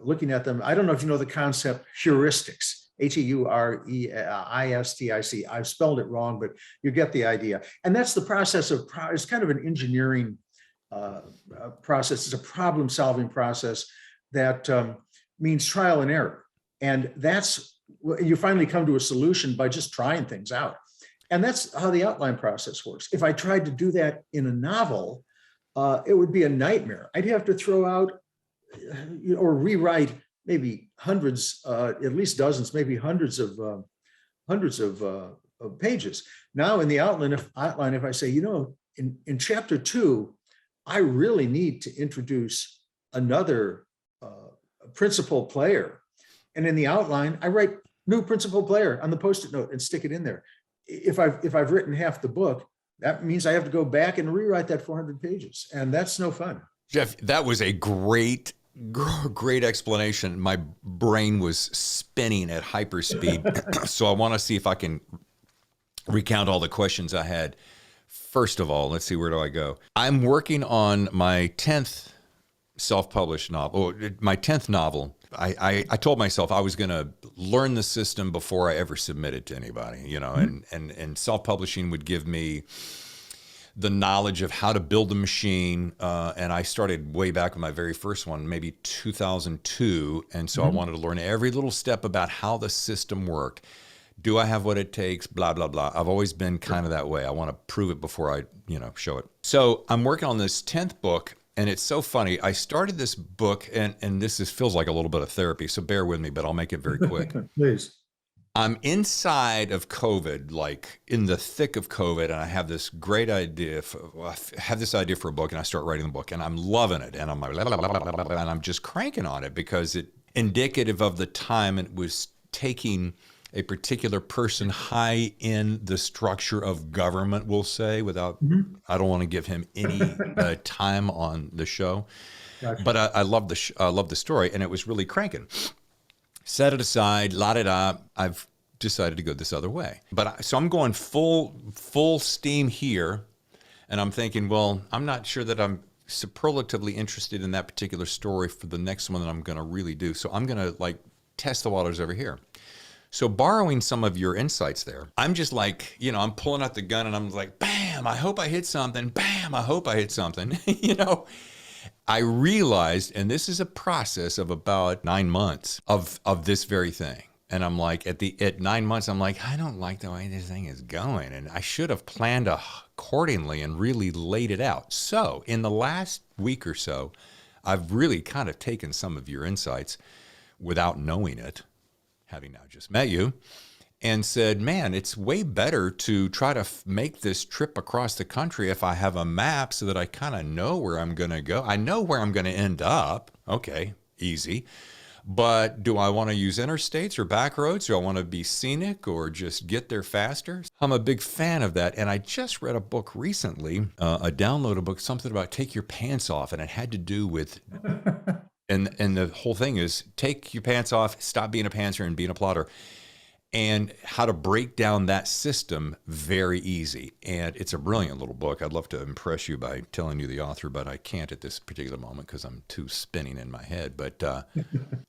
looking at them. I don't know if you know the concept heuristics, Heuristic. I've spelled it wrong, but you get the idea. And that's the process it's kind of an engineering process. It's a problem-solving process that means trial and error. And that's, you finally come to a solution by just trying things out. And that's how the outline process works. If I tried to do that in a novel, it would be a nightmare. I'd have to throw out or rewrite maybe hundreds, at least dozens, maybe hundreds of pages. Now in the outline, if I say, in chapter 2, I really need to introduce another principal player. And in the outline, I write new principal player on the Post-it note and stick it in there. If I've written half the book, that means I have to go back and rewrite that 400 pages. And that's no fun. Jeff, that was a great explanation. My brain was spinning at hyperspeed. So I want to see if I can recount all the questions I had. First of all, let's see, where do I go? I'm working on my 10th self-published novel, or my 10th novel. I told myself I was going to learn the system before I ever submitted to anybody, you know, and self-publishing would give me the knowledge of how to build a machine. And I started way back with my very first one, maybe 2002. And so I wanted to learn every little step about how the system worked. Do I have what it takes? Blah, blah, blah. I've always been kind of that way. I want to prove it before I, show it. So I'm working on this 10th book. And it's so funny. I started this book, and feels like a little bit of therapy, so bear with me, but I'll make it very quick. Please. I'm inside of COVID, like in the thick of COVID, and I have this great idea. I have this idea for a book, and I start writing the book, and I'm loving it, and I'm like, and I'm just cranking on it because it's indicative of the time it was taking a particular person high in the structure of government, we'll say, without, I don't want to give him any time on the show. Gotcha. But I love the story, and it was really cranking. Set it aside, la-da-da. I've decided to go this other way. So I'm going full steam here, and I'm thinking, well, I'm not sure that I'm superlatively interested in that particular story for the next one that I'm going to really do. So I'm going to test the waters over here. So borrowing some of your insights there, I'm just like, I'm pulling out the gun and I'm like, bam, I hope I hit something. Bam, I hope I hit something. I realized, and this is a process of about 9 months of this very thing. And I'm like, at 9 months, I'm like, I don't like the way this thing is going. And I should have planned accordingly and really laid it out. So in the last week or so, I've really kind of taken some of your insights without knowing it, having now just met you, and said, man, it's way better to try to make this trip across the country if I have a map so that I kind of know where I'm going to go. I know where I'm going to end up. Okay, easy. But do I want to use interstates or back roads? Do I want to be scenic or just get there faster? I'm a big fan of that. And I just read a book recently, a downloaded book, something about take your pants off. And it had to do with... And the whole thing is take your pants off, stop being a pantser and being a plotter, and how to break down that system very easy. And it's a brilliant little book. I'd love to impress you by telling you the author, but I can't at this particular moment because I'm too spinning in my head. But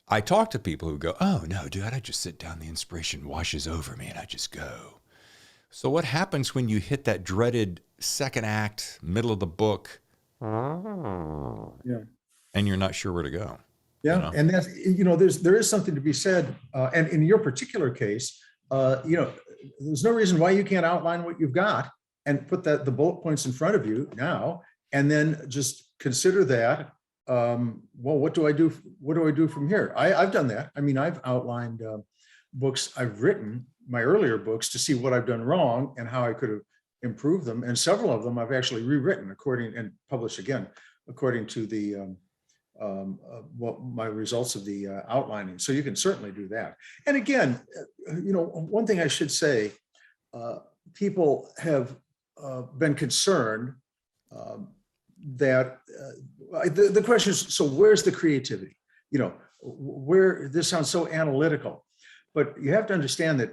I talk to people who go, oh, no, dude, I just sit down, the inspiration washes over me, and I just go. So what happens when you hit that dreaded second act, middle of the book? Yeah. And you're not sure where to go. Yeah, and that's there is something to be said, and in your particular case, there's no reason why you can't outline what you've got and put the bullet points in front of you now, and then just consider that. Well, what do I do? What do I do from here? I've done that. I mean, I've outlined books I've written, my earlier books, to see what I've done wrong and how I could have improved them, and several of them I've actually rewritten and published again according to the my results of the outlining. So you can certainly do that. And again, one thing I should say, people have been concerned that the question is, so where's the creativity? Where this sounds so analytical, but you have to understand that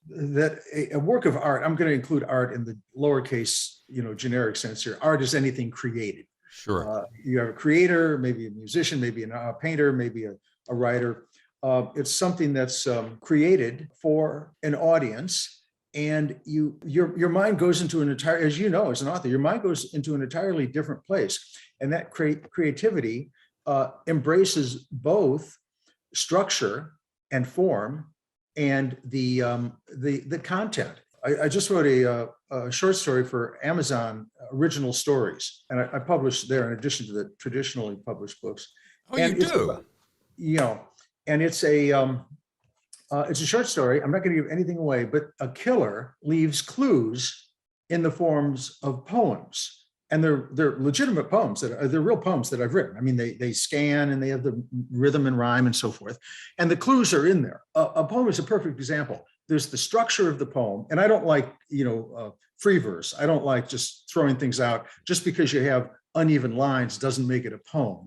that a work of art, I'm going to include art in the lowercase, generic sense here. Art is anything created. Sure. You have a creator, maybe a musician, maybe a painter, maybe a writer. It's something that's created for an audience, and your mind goes into as you know, as an author, your mind goes into an entirely different place, and that creativity embraces both structure and form and the content. I just wrote a short story for Amazon Original Stories, and I published there in addition to the traditionally published books. Oh, and you do? And it's a short story. I'm not going to give anything away, but a killer leaves clues in the forms of poems. And they're legitimate poems they're real poems that I've written. I mean, they scan and they have the rhythm and rhyme and so forth. And the clues are in there. A poem is a perfect example. There's the structure of the poem. And I don't like, free verse. I don't like just throwing things out. Just because you have uneven lines doesn't make it a poem.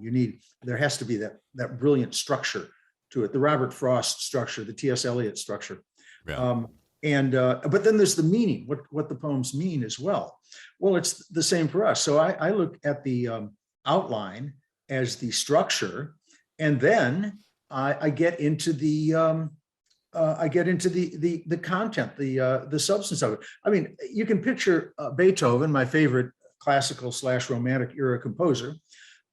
There has to be that brilliant structure to it. The Robert Frost structure, the T.S. Eliot structure. Yeah. But then there's the meaning, what the poems mean as well. Well, it's the same for us. So I look at the outline as the structure, and then I get into the content, the substance of it. I mean, you can picture Beethoven, my favorite classical / romantic era composer,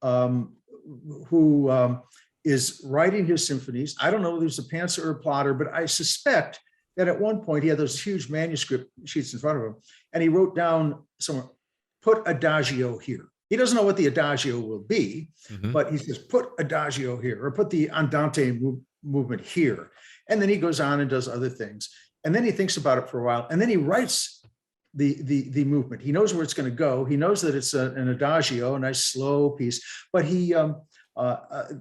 who is writing his symphonies. I don't know if there's a pantser or a plotter, but I suspect that at one point he had those huge manuscript sheets in front of him, and he wrote down somewhere, put adagio here. He doesn't know what the adagio will be, but he says, put adagio here, or put the andante movement here. And then he goes on and does other things. And then he thinks about it for a while, and then he writes the movement. He knows where it's going to go. He knows that it's an adagio, a nice slow piece, but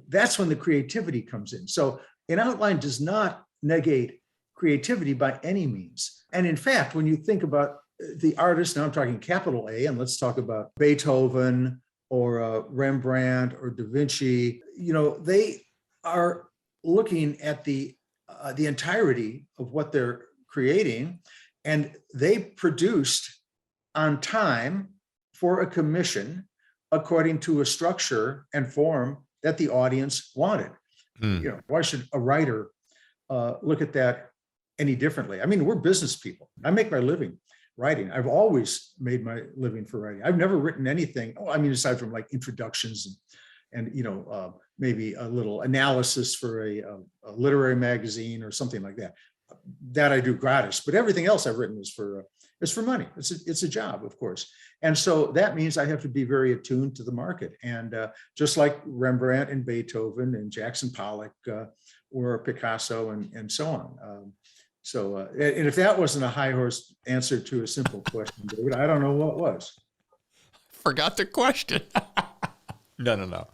that's when the creativity comes in. So an outline does not negate creativity by any means. And in fact, when you think about the artist, now I'm talking capital A, and let's talk about Beethoven or Rembrandt or Da Vinci, they are looking at the entirety of what they're creating, and they produced on time for a commission according to a structure and form that the audience wanted. Why should a writer look at that any differently? I mean, we're business people. I make my living writing. I've always made my living for writing. I've never written anything. Aside from like introductions and maybe a little analysis for a literary magazine or something like that. That I do gratis, but everything else I've written is for money. It's a job, of course, and so that means I have to be very attuned to the market. And just like Rembrandt and Beethoven and Jackson Pollock or Picasso and so on. And if that wasn't a high horse answer to a simple question, David, I don't know what was. Forgot the question. No.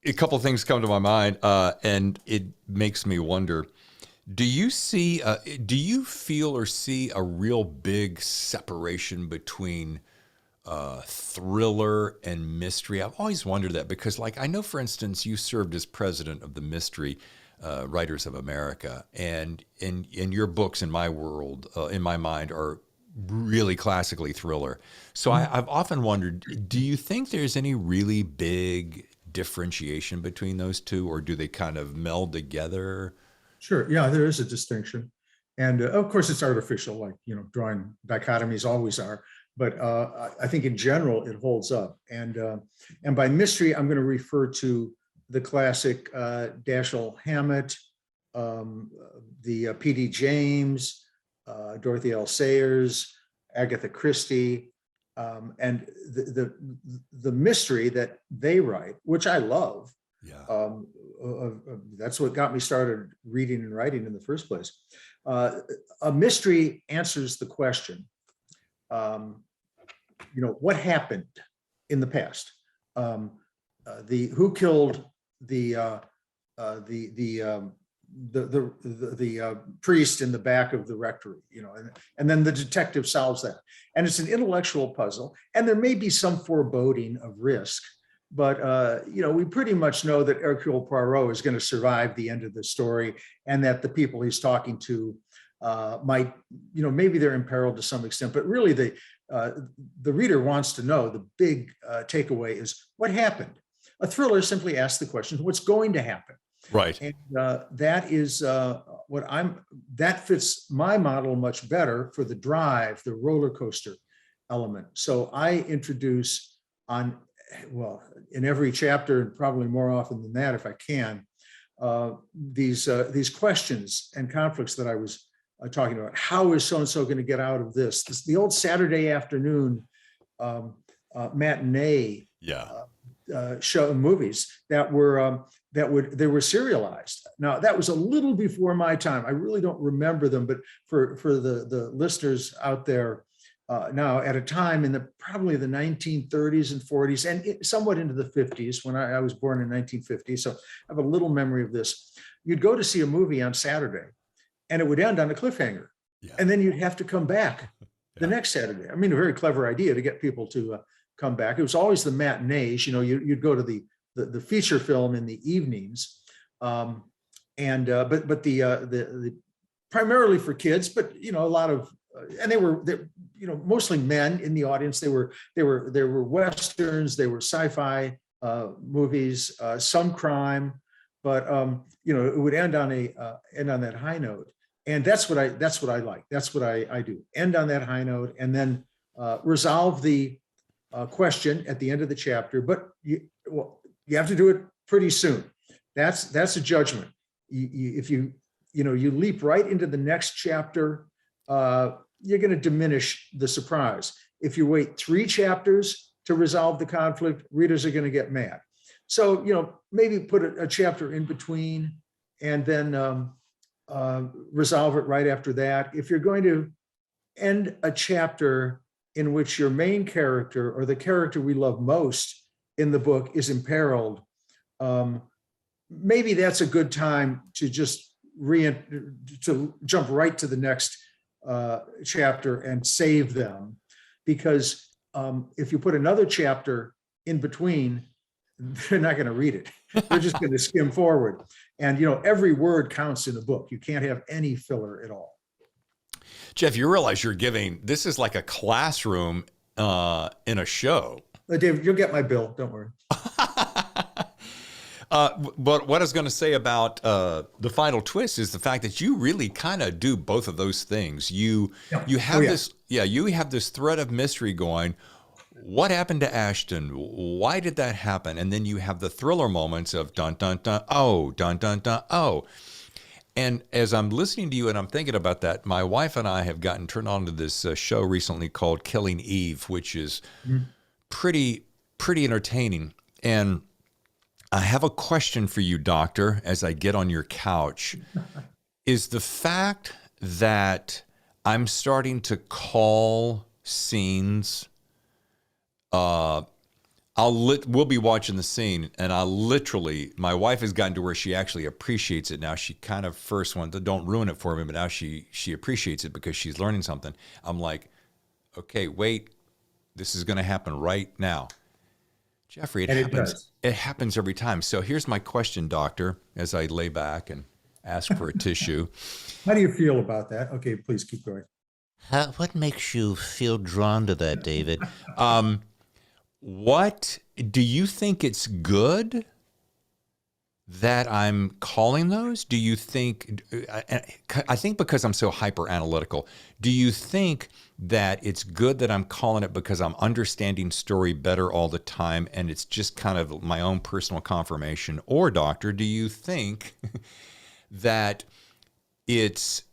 A couple of things come to my mind, and it makes me wonder. Do you feel or see a real big separation between thriller and mystery? I've always wondered that because, I know, for instance, you served as president of the Mystery Writers of America, and your books, in my world, in my mind, are really classically thriller. So I've often wondered, do you think there's any really big differentiation between those two, or do they kind of meld together? Sure. Yeah, there is a distinction. And of course, it's artificial, like, drawing dichotomies always are. But I think in general, it holds up. And by mystery, I'm going to refer to the classic Dashiell Hammett, the P.D. James, Dorothy L. Sayers, Agatha Christie, and the mystery that they write, which I love. Yeah. That's what got me started reading and writing in the first place. A mystery answers the question, what happened in the past? Who killed the priest in the back of the rectory? And then the detective solves that, and it's an intellectual puzzle. And there may be some foreboding of risk. But, we pretty much know that Hercule Poirot is going to survive the end of the story, and that the people he's talking to might, maybe they're imperiled to some extent. But really, the reader wants to know. The big takeaway is what happened. A thriller simply asks the question, what's going to happen? Right. And that is that fits my model much better for the drive, the roller coaster element. So I introduce in every chapter, and probably more often than that, if I can, these questions and conflicts that I was talking about. How is so-and-so going to get out of this? The old Saturday afternoon matinee show movies that were serialized. Now, that was a little before my time. I really don't remember them, but for the listeners out there, now, at a time in probably the 1930s and 40s, and somewhat into the 50s, when I was born in 1950, so I have a little memory of this. You'd go to see a movie on Saturday, and it would end on a cliffhanger, and then you'd have to come back the next Saturday. I mean, a very clever idea to get people to come back. It was always the matinees. You'd go to the feature film in the evenings, but the primarily for kids, but a lot of. And they were mostly men in the audience. They were Westerns, they were sci-fi movies, some crime, but it would end on that high note. And that's what I like. That's what I do. End on that high note, and then resolve the question at the end of the chapter. But you have to do it pretty soon. That's a judgment. If you leap right into the next chapter, you're going to diminish the surprise. If you wait 3 chapters to resolve the conflict, readers are going to get mad. So, maybe put a chapter in between, and then resolve it right after that. If you're going to end a chapter in which your main character, or the character we love most in the book, is imperiled, maybe that's a good time to just to jump right to the next chapter and save them. Because if you put another chapter in between, they're not going to read it. They're just going to skim forward. And, every word counts in a book. You can't have any filler at all. Jeff, you realize this is like a classroom in a show. David, you'll get my bill. Don't worry. But what I was going to say about the final twist is the fact that you really kind of do both of those things. You have this thread of mystery going. What happened to Ashton? Why did that happen? And then you have the thriller moments of dun, dun, dun, oh, dun, dun, dun, oh. And as I'm listening to you and I'm thinking about that, my wife and I have gotten turned on to this show recently called Killing Eve, which is pretty entertaining. And I have a question for you, Doctor, as I get on your couch. Is the fact that I'm starting to call scenes, we'll be watching the scene, and my wife has gotten to where she actually appreciates it now. She kind of first wanted, don't ruin it for me, but now she appreciates it because she's learning something. I'm like, okay, wait, this is going to happen right now. Jeffrey, it happens every time. So here's my question, Doctor, as I lay back and ask for a tissue. How do you feel about that? Okay, please keep going. What makes you feel drawn to that, David? What do you think it's good that I'm calling those? Do you think, I think because I'm so hyper analytical, do you think that it's good that I'm calling it because I'm understanding story better all the time and it's just kind of my own personal confirmation? Or, Doctor, do you think that it's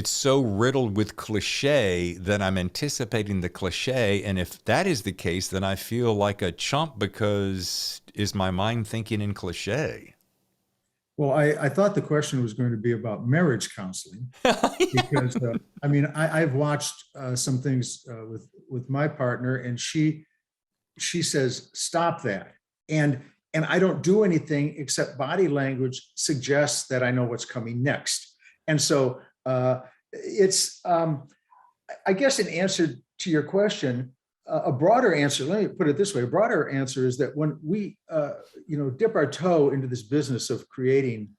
so riddled with cliche that I'm anticipating the cliche? And if that is the case, then I feel like a chump because is my mind thinking in cliche? Well, I thought the question was going to be about marriage counseling because I've watched some things with my partner, and she says, stop that. And I don't do anything except body language suggests that I know what's coming next. And so it's, I guess, in answer to your question, a broader answer, let me put it this way, a broader answer is that when we, dip our toe into this business of creating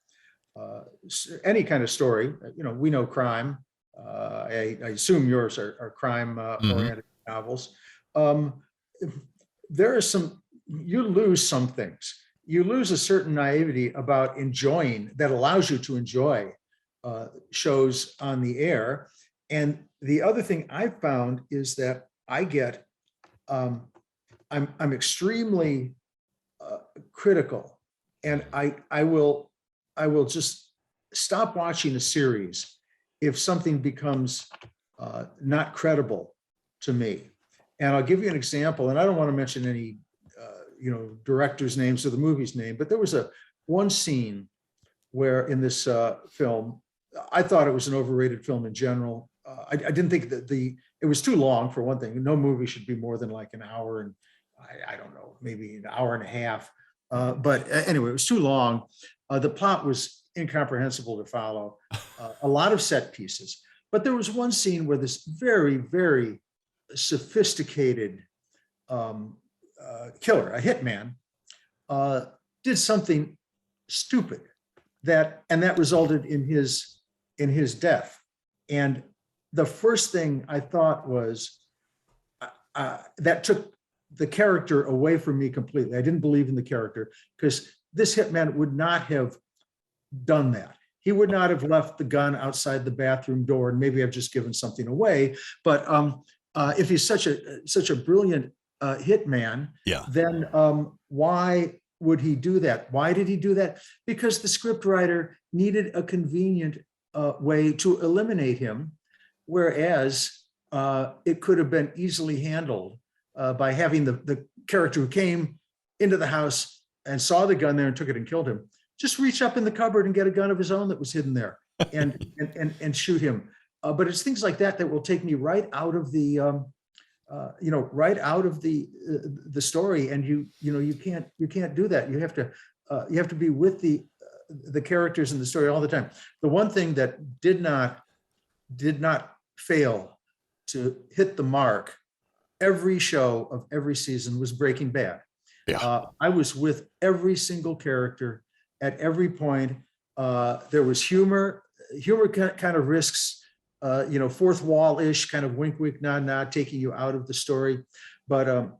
any kind of story, we know crime. I assume yours are crime-oriented novels. There are you lose some things. You lose a certain naivety about enjoying that allows you to enjoy shows on the air. And the other thing I found is that I get, I'm extremely critical, and I will just stop watching a series if something becomes not credible to me. And I'll give you an example, and I don't want to mention any director's names or the movie's name, but there was one scene where in this film, I thought it was an overrated film in general. I didn't think that it was too long, for one thing. No movie should be more than like an hour, and I don't know, maybe an hour and a half. But anyway, it was too long. The plot was incomprehensible to follow. A lot of set pieces. But there was one scene where this very, very sophisticated killer, a hitman, did something stupid that resulted in his death. And the first thing I thought was that took the character away from me completely. I didn't believe in the character because this hitman would not have done that. He would not have left the gun outside the bathroom door, and maybe I've just given something away. But if he's such a brilliant hitman, then why would he do that? Why did he do that? Because the scriptwriter needed a convenient way to eliminate him, whereas it could have been easily handled by having the character who came into the house and saw the gun there and took it and killed him just reach up in the cupboard and get a gun of his own that was hidden there and shoot him. But it's things like that that will take me right out of the right out of the story, and you can't do that. You have to be with the characters in the story all the time. The one thing that did not fail to hit the mark every show of every season was Breaking Bad. I was with every single character at every point. There was humor kind of risks, fourth wall-ish kind of wink, wink, nod, nod, taking you out of the story, but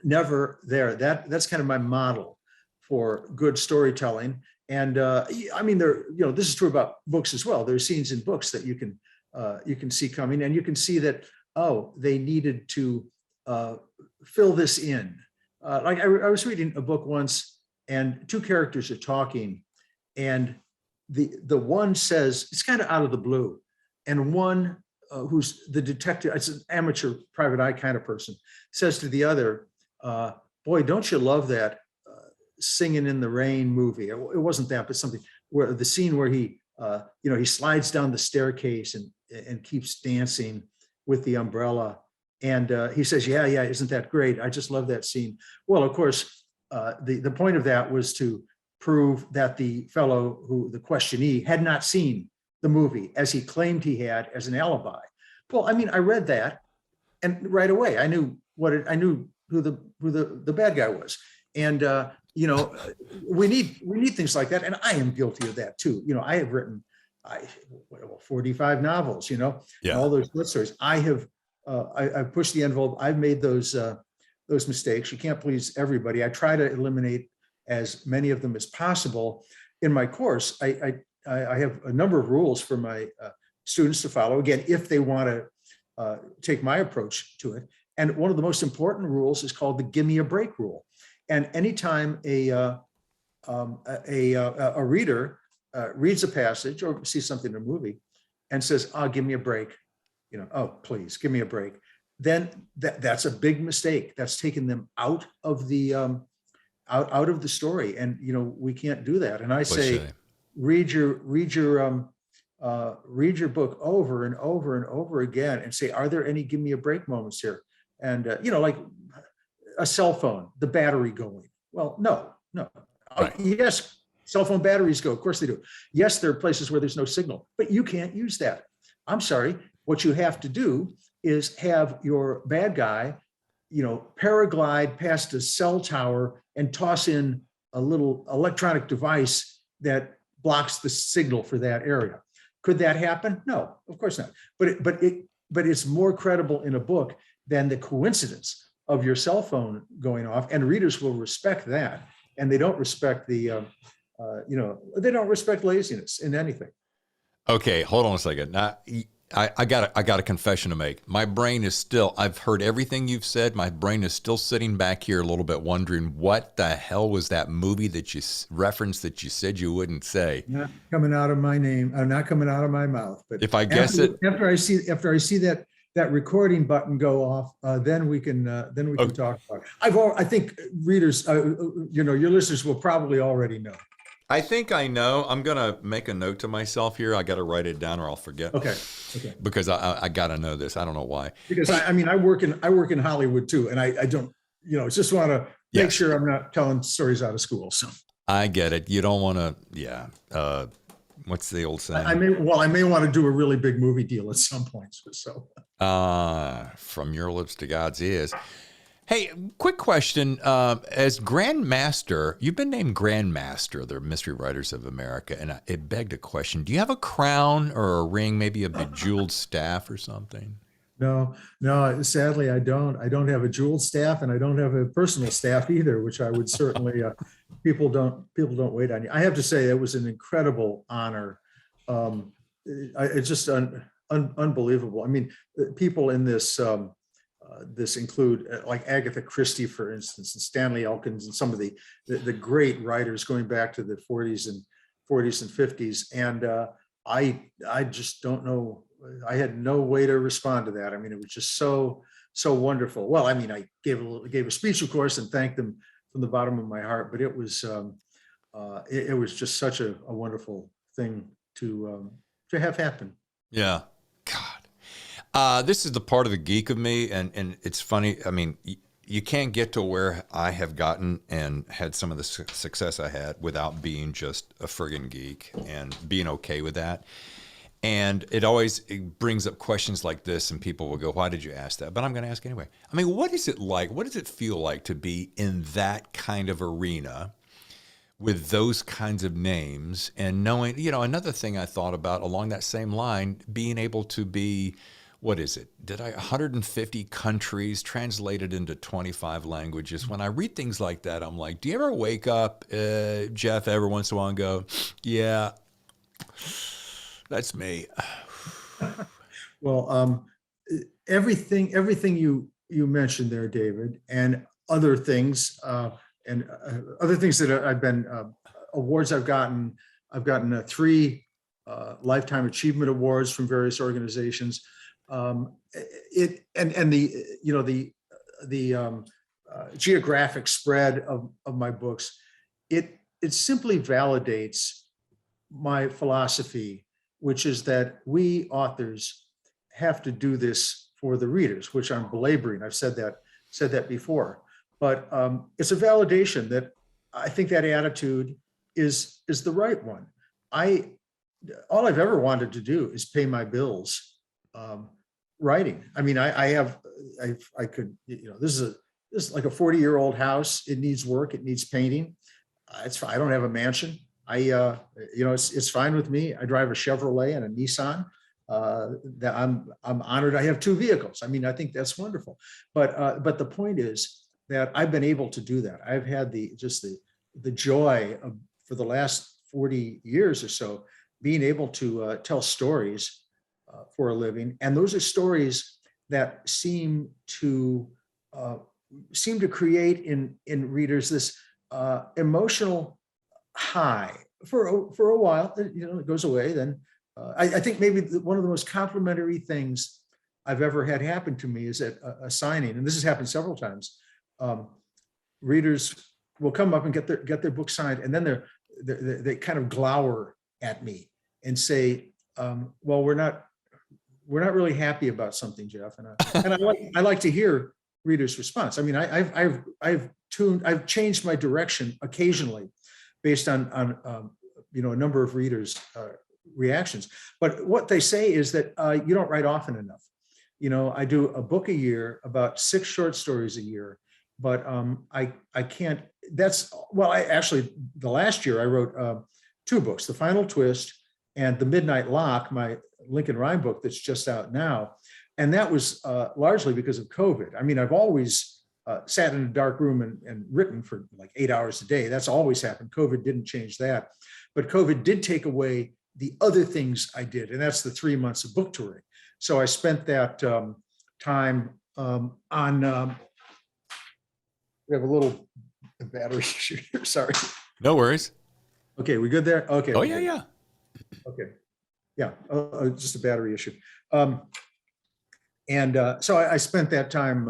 never there. That's kind of my model for good storytelling. And I mean, this is true about books as well. There's scenes in books that you can see coming, and you can see that, oh, they needed to fill this in. Like I was reading a book once, and two characters are talking, and the one says, it's kind of out of the blue, and one who's the detective, it's an amateur private eye kind of person, says to the other, boy, don't you love that Singing in the Rain movie? It wasn't that, but something where the scene where he slides down the staircase and keeps dancing with the umbrella. And he says, yeah, isn't that great? I just love that scene. Well, of course, the point of that was to prove that the fellow the questionee had not seen the movie as he claimed he had as an alibi. Well, I mean, I read that, and right away I knew who the bad guy was. And we need things like that, and I am guilty of that too. I have written 45 novels, all those short stories. I've pushed the envelope. I've made those mistakes. You can't please everybody. I try to eliminate as many of them as possible. In my course, I have a number of rules for my students to follow, again, if they want to take my approach to it. And one of the most important rules is called the give me a break rule. And anytime a reader reads a passage or sees something in a movie and says, "Oh, give me a break," "Oh, please give me a break," then that's a big mistake. That's taking them out of the out of the story, and we can't do that. And I say, read your book over and over and over again, and say, are there any give me a break moments here? And like a cell phone, the battery going. Well, no. Right. Yes, cell phone batteries go. Of course they do. Yes, there are places where there's no signal, but you can't use that. I'm sorry. What you have to do is have your bad guy, paraglide past a cell tower and toss in a little electronic device that blocks the signal for that area. Could that happen? No, of course not. But it's more credible in a book than the coincidence of your cell phone going off, and readers will respect that. And they don't respect they don't respect laziness in anything. Okay, hold on a second. Now, I got a confession to make. My brain is still, I've heard everything you've said. My brain is still sitting back here a little bit wondering what the hell was that movie that you referenced that you said you wouldn't say? Not coming out of my name, not coming out of my mouth. But if I guess after I see that recording button go off, then we can talk about it. I think readers, your listeners will probably already know. I think I know. I'm going to make a note to myself here. I got to write it down or I'll forget. Okay. Because I got to know this. I don't know why. Because I work in Hollywood too. And I don't, just want to make sure I'm not telling stories out of school. So I get it. You don't want to, what's the old saying? I may want to do a really big movie deal at some point. So from your lips to God's ears. Hey, quick question. As Grand Master, you've been named Grand Master of the Mystery Writers of America, and it begged a question. Do you have a crown or a ring, maybe a bejeweled staff or something? No, sadly, I don't. I don't have a jeweled staff, and I don't have a personal staff either, which I would certainly people don't wait on you. I have to say it was an incredible honor. It's just unbelievable. I mean, people in this include like Agatha Christie, for instance, and Stanley Elkins, and some of the great writers going back to the 40s and 50s. And I just don't know. I had no way to respond to that. I mean, it was just so wonderful. Well, I mean, I gave a speech, of course, and thanked them from the bottom of my heart. But it was just such a wonderful thing to have happen. Yeah. God. This is the part of the geek of me, and it's funny. I mean, you can't get to where I have gotten and had some of the success I had without being just a friggin' geek and being okay with that. And it brings up questions like this, and people will go, why did you ask that? But I'm going to ask anyway. I mean, what is it like? What does it feel like to be in that kind of arena with those kinds of names and knowing, another thing I thought about along that same line, being able to be, 150 countries translated into 25 languages. When I read things like that, I'm like, do you ever wake up, Jeff, every once in a while and go, yeah, that's me. Well, everything you mentioned there, David, and other things, that I've been awards I've gotten. I've gotten 3 lifetime achievement awards from various organizations. The geographic spread of my books, it simply validates my philosophy, which is that we authors have to do this for the readers, which I'm belaboring. I've said that before, but it's a validation that I think that attitude is the right one. All I've ever wanted to do is pay my bills writing. I mean, I could, this is like a 40-year-old house. It needs work. It needs painting. I don't have a mansion. It's fine with me. I drive a Chevrolet and a Nissan. That I'm honored. I have 2 vehicles. I mean, I think that's wonderful. But the point is that I've been able to do that. I've had the joy of, for the last 40 years or so, being able to tell stories for a living, and those are stories that seem to create in readers this emotional high for a while. It goes away. Then I think maybe one of the most complimentary things I've ever had happen to me is at a signing, and this has happened several times. Readers will come up and get their book signed, and then they kind of glower at me and say, "Well, we're not really happy about something, Jeff." And I like to hear readers' response. I mean, I've changed my direction occasionally based on a number of readers' reactions. But what they say is that you don't write often enough. I do a book a year, about 6 short stories a year, but I can't. The last year I wrote 2 books, The Final Twist and The Midnight Lock, my Lincoln Rhyme book that's just out now. And that was largely because of COVID. I mean, I've always sat in a dark room and written for like 8 hours a day. That's always happened. COVID didn't change that. But COVID did take away the other things I did, and that's the 3 months of book touring. So I spent that time on, we have a little battery issue here, sorry. No worries. Okay, we good there? Okay. Oh, yeah. Okay. Yeah, just a battery issue. So I spent that time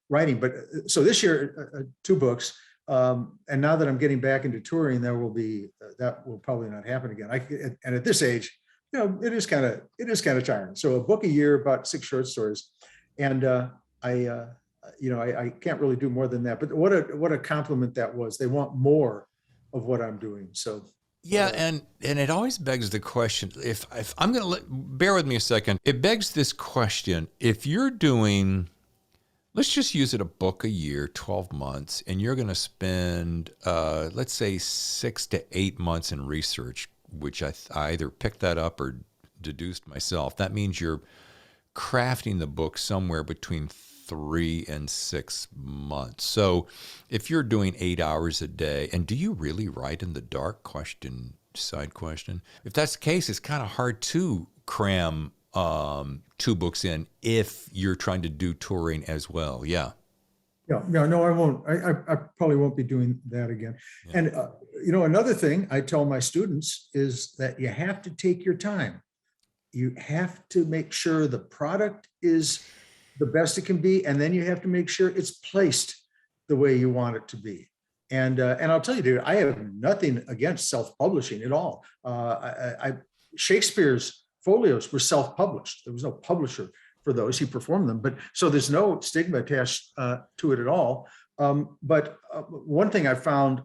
writing. But so this year, 2 books. And now that I'm getting back into touring, that will probably not happen again. And at this age, it is kind of tiring. So a book a year, about 6 short stories. And I can't really do more than that. But what a compliment that was. They want more of what I'm doing. So. Yeah, and it always begs the question, if I'm going to bear with me a second, it begs this question, if you're doing, let's just use it, a book a year, 12 months, and you're going to spend, let's say 6 to 8 months in research, which I either picked that up or deduced myself. That means you're crafting the book somewhere between 3 and 6 months. So if you're doing 8 hours a day, and do you really write in the dark? Side question. If that's the case, it's kind of hard to cram 2 books in if you're trying to do touring as well. Yeah. Yeah, no, I won't. I probably won't be doing that again. Yeah. And, another thing I tell my students is that you have to take your time. You have to make sure the product is the best it can be, and then you have to make sure it's placed the way you want it to be. And I'll tell you, dude, I have nothing against self-publishing at all. Shakespeare's folios were self-published. There was no publisher for those. He performed them, but so there's no stigma attached to it at all. But one thing I found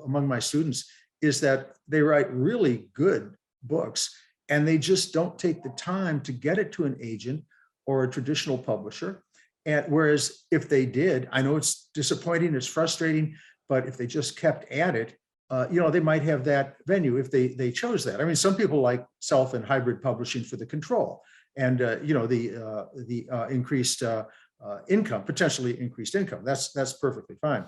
among my students is that they write really good books, and they just don't take the time to get it to an agent or a traditional publisher. And whereas if they did, I know it's disappointing, it's frustrating, but if they just kept at it, they might have that venue if they chose that. I mean, some people like self and hybrid publishing for the control and the increased income, potentially increased income. That's perfectly fine.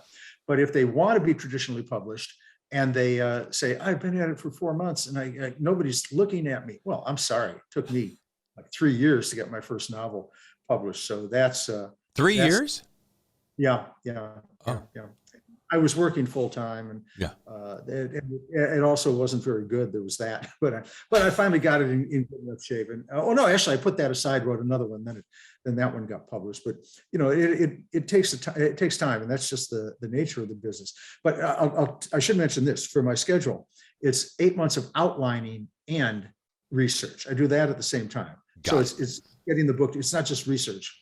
But if they want to be traditionally published and they say, I've been at it for 4 months and nobody's looking at me. Well, I'm sorry. It took me like 3 years to get my first novel published. So that's 3 years? Yeah. I was working full time, and yeah, it also wasn't very good. There was that, but I finally got it in good enough shape. And actually, I put that aside, wrote another one, then that one got published. But it takes time, and that's just the nature of the business. But I should mention this for my schedule. It's 8 months of outlining and research. I do that at the same time. So it's getting the book. It's not just research.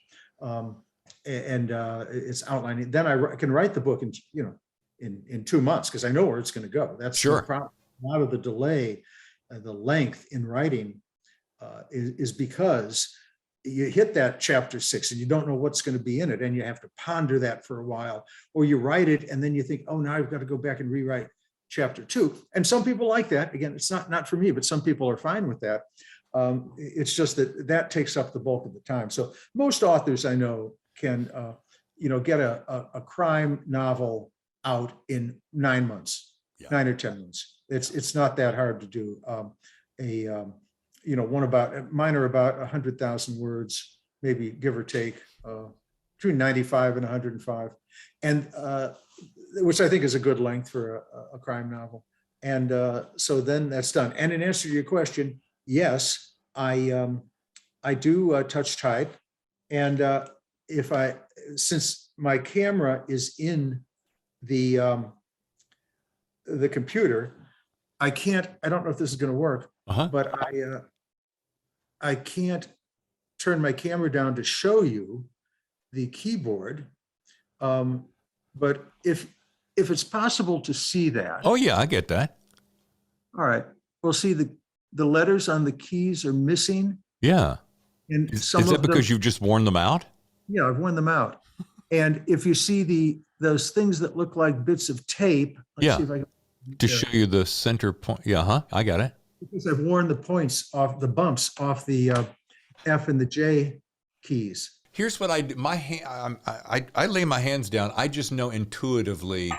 It's outlining. Then I can write the book in 2 months because I know where it's going to go. That's sure. The problem. A lot of the delay, the length in writing is because you hit that chapter 6 and you don't know what's going to be in it, and you have to ponder that for a while, or you write it and then you think, oh, now I've got to go back and rewrite chapter 2. And some people like that. Again, it's not for me, but some people are fine with that. It's just that takes up the bulk of the time. So most authors I know can, get a crime novel out in 9 months, 9 or 10 months. It's not that hard to do. Mine are about 100,000 words, maybe give or take, between 95 and 105, and which I think is a good length for a crime novel. And so then that's done. And in answer to your question, yes, I do touch type, and since my camera is in the computer, I don't know if this is going to work, but I can't turn my camera down to show you the keyboard. But if it's possible to see that. Oh yeah, I get that. All right. Well, see, the letters on the keys are missing. Yeah. And is that because you've just worn them out? Yeah, I've worn them out. And if you see those things that look like bits of tape, let's see if I can, to show you the center point. Yeah, I got it. Because I've worn the points off, the bumps off the F and the J keys. Here's what I do. I lay my hands down. I just know intuitively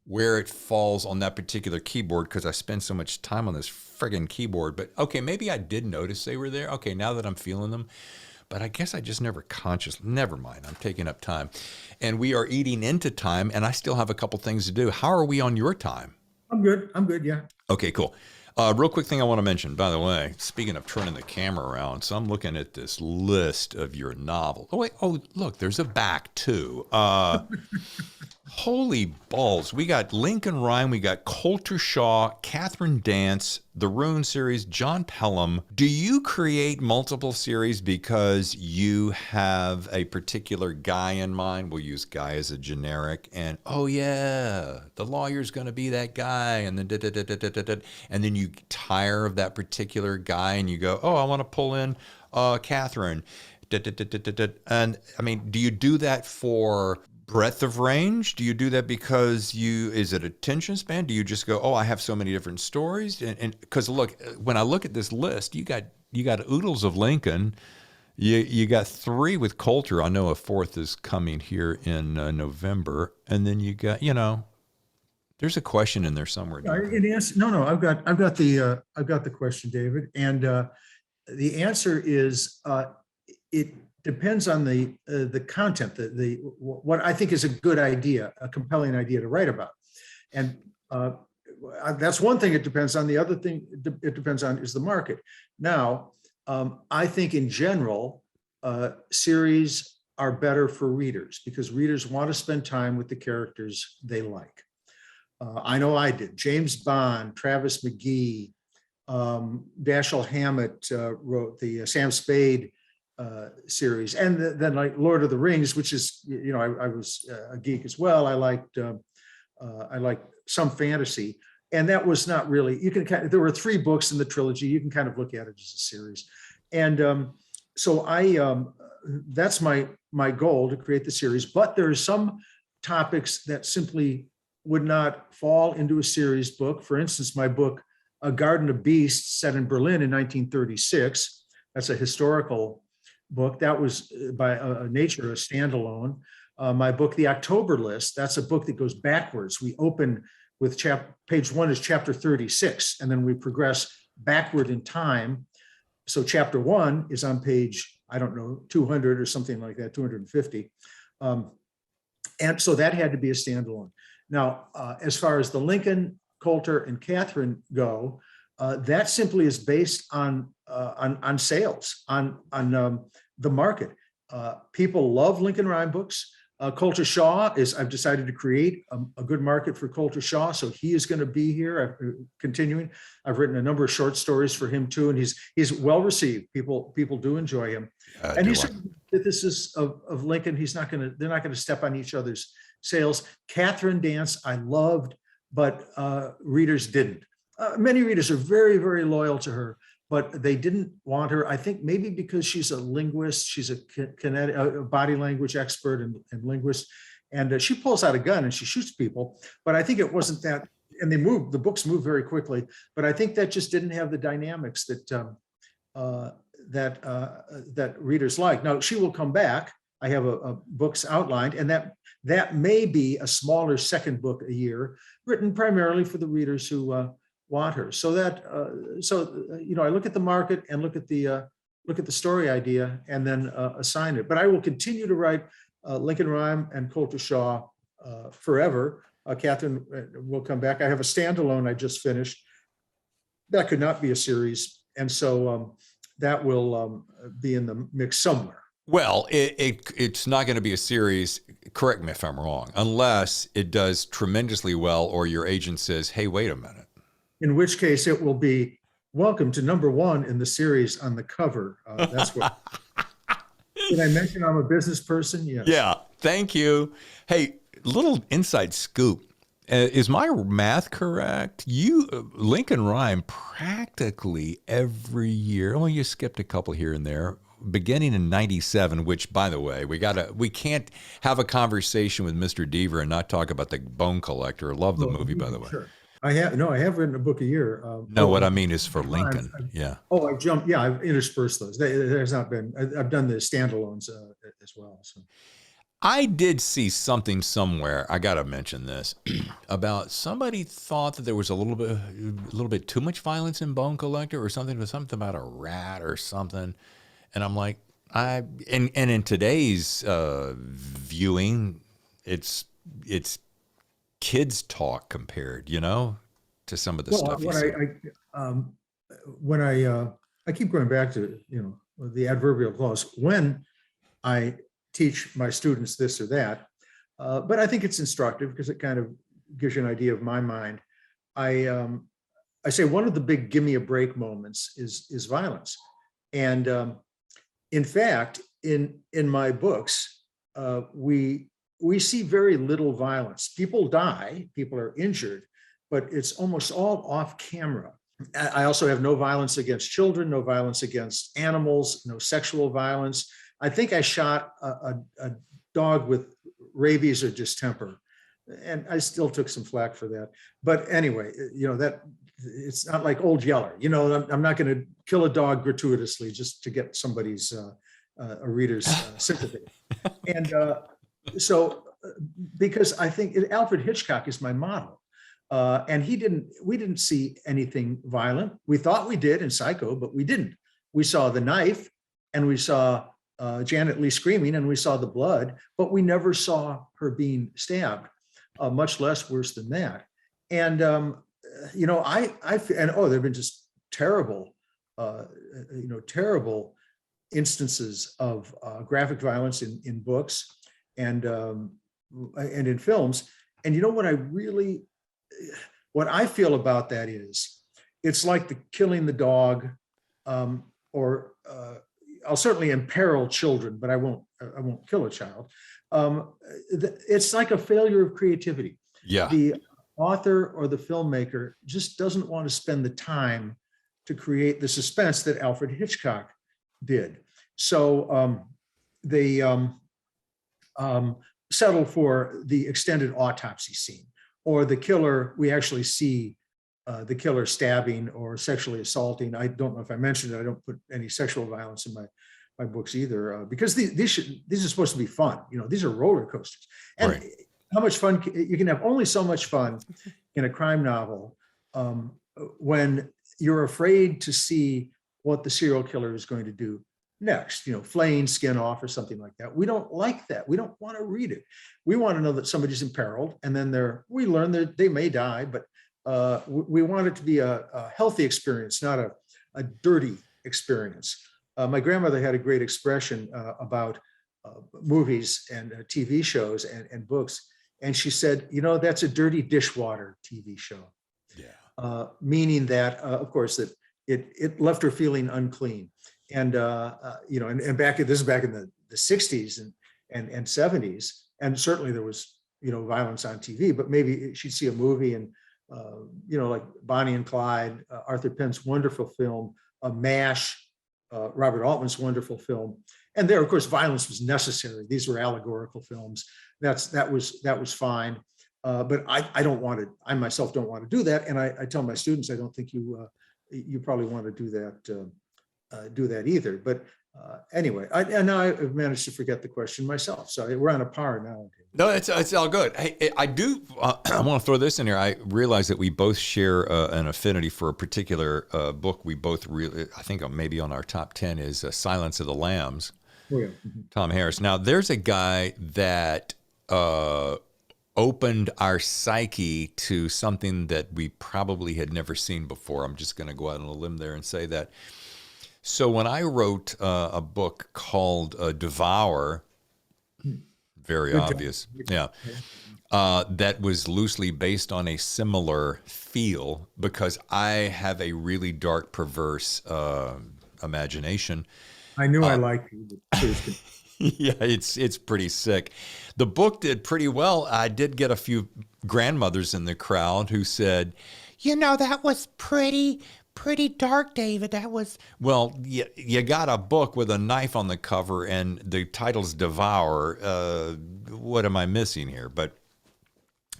where it falls on that particular keyboard because I spend so much time on this friggin' keyboard. But okay, maybe I did notice they were there. Okay, now that I'm feeling them. But I guess I just never mind. I'm taking up time. And we are eating into time, and I still have a couple things to do. How are we on your time? I'm good, yeah. Okay, cool. Real quick thing I want to mention, by the way, speaking of turning the camera around, so I'm looking at this list of your novel. Oh, look, there's a back too. Holy balls. We got Lincoln Rhyme, we got Colter Shaw, Kathryn Dance, the Rune Series, John Pellam. Do you create multiple series because you have a particular guy in mind? We'll use guy as a generic. And, oh yeah, the lawyer's going to be that guy. And then, and then you tire of that particular guy and you go, oh, I want to pull in Kathryn. And I mean, do you do that for breadth of range? Do you do that because is it attention span? Do you just go, oh, I have so many different stories? And because look, when I look at this list, you got oodles of Lincoln, You got 3 with Colter. I know a 4th is coming here in November, and then you got, there's a question in there somewhere. No, I've got the question, David, and the answer is it depends on the content, what I think is a good idea, a compelling idea to write about, and that's one thing it depends on. The other thing it depends on is the market. Now, I think in general, series are better for readers because readers want to spend time with the characters they like. I know I did. James Bond, Travis McGee, Dashiell Hammett wrote the Sam Spade series, and then like Lord of the Rings, which is, I was a geek as well. I liked some fantasy, and that was not really. There were 3 books in the trilogy. You can kind of look at it as a series, and so that's my goal, to create the series. But there are some topics that simply would not fall into a series book. For instance, my book, A Garden of Beasts, set in Berlin in 1936. That's a historical book. That was by nature a standalone. My book, The October List, that's a book that goes backwards. We open with page 1 is chapter 36, and then we progress backward in time. So chapter 1 is on page, I don't know, 200 or something like that, 250. And so that had to be a standalone. Now, as far as the Lincoln, Colter, and Kathryn go, that simply is based on sales, on the market. People love Lincoln Rhyme books. Colter Shaw I've decided to create a good market for Colter Shaw, so he is going to be here. Continuing, I've written a number of short stories for him too, and he's well received. People do enjoy him, and he's the antithesis of Lincoln. They're not going to step on each other's sales. Kathryn Dance I loved, but readers didn't. Many readers are very, very loyal to her, but they didn't want her. I think maybe because she's a linguist, she's a body language expert and linguist, and she pulls out a gun and she shoots people. But I think it wasn't that, and the books move very quickly. But I think that just didn't have the dynamics that readers like. Now she will come back. I have a books outlined, and that may be a smaller second book a year, written primarily for the readers who want her. So I look at the market and look at the story idea, and then assign it. But I will continue to write Lincoln Rhyme and Colter Shaw forever. Kathryn will come back. I have a standalone I just finished. That could not be a series, and so that will be in the mix somewhere. Well, it's not going to be a series, correct me if I'm wrong, unless it does tremendously well or your agent says, hey, wait a minute. In which case it will be welcome to #1 in the series on the cover. That's what. Did I mention I'm a business person? Yes. Yeah, thank you. Hey, little inside scoop. Is my math correct? Lincoln Rhyme practically every year, well, you skipped a couple here and there, beginning in 97, which, by the way, we can't have a conversation with Mr. Deaver and not talk about The Bone Collector. I love the movie, by the way. Sure. I have written a book a year. What I mean is for Lincoln. Yeah. Oh, I've interspersed those. There's not been, I've done the standalones as well. So. I did see something somewhere, I got to mention this, about somebody thought that there was a little bit too much violence in Bone Collector, or something about a rat or something. And I'm like, and in today's viewing, it's kids talk compared, to some of the stuff. I keep going back to, the adverbial clause when I teach my students this or that, but I think it's instructive because it kind of gives you an idea of my mind. I say one of the big give me a break moments is violence, and in fact, in my books, we see very little violence. People die, people are injured, but it's almost all off camera. I also have no violence against children, no violence against animals, no sexual violence. I think I shot a dog with rabies or distemper, and I still took some flack for that. But anyway, that it's not like Old Yeller. I'm not going to kill a dog gratuitously just to get somebody's a reader's sympathy. And because I think Alfred Hitchcock is my model. And we didn't see anything violent. We thought we did in Psycho, but we didn't. We saw the knife and we saw Janet Leigh screaming and we saw the blood, but we never saw her being stabbed, much less worse than that. And, there've been just terrible, terrible instances of graphic violence in books and in films. And what I feel about that is, it's like the killing the dog, or I'll certainly imperil children, but I won't kill a child. It's like a failure of creativity. Yeah. The author or the filmmaker just doesn't want to spend the time to create the suspense that Alfred Hitchcock did. So they settle for the extended autopsy scene, or the killer, we actually see the killer stabbing or sexually assaulting. I don't know if I mentioned it. I don't put any sexual violence in my books either, because these are supposed to be fun. These are roller coasters. And right. How much fun you can have? Only so much fun in a crime novel when you're afraid to see what the serial killer is going to do next, flaying skin off or something like that. We don't like that. We don't want to read it. We want to know that somebody's imperiled, and then we learn that they may die, but we want it to be a healthy experience, not a dirty experience. My grandmother had a great expression about movies and TV shows and books. And she said, that's a dirty dishwater TV show. Yeah. Meaning that, of course, that it left her feeling unclean. And, and this is back in the 60s and 70s. And certainly there was, violence on TV, but maybe she'd see a movie and, like Bonnie and Clyde, Arthur Penn's wonderful film, MASH, Robert Altman's wonderful film. And there, of course, violence was necessary. These were allegorical films. That was fine. But I myself don't want to do that. And I tell my students, I don't think you probably want to do that either. But anyway, now I've managed to forget the question myself. So we're on a par now. No, it's all good. Hey, I do. I want to throw this in here. I realize that we both share an affinity for a particular book. We both really, I think maybe on our top 10 is Silence of the Lambs. Oh, yeah. Mm-hmm. Tom Harris. Now, there's a guy that opened our psyche to something that we probably had never seen before. I'm just going to go out on a limb there and say that. So when I wrote a book called Devour, very Good obvious, job. yeah, that was loosely based on a similar feel, because I have a really dark, perverse imagination. I knew I liked you. Yeah, it's pretty sick. The book did pretty well. I did get a few grandmothers in the crowd who said, that was pretty dark, David. That was, well, you got a book with a knife on the cover and the title's Devour. What am I missing here? But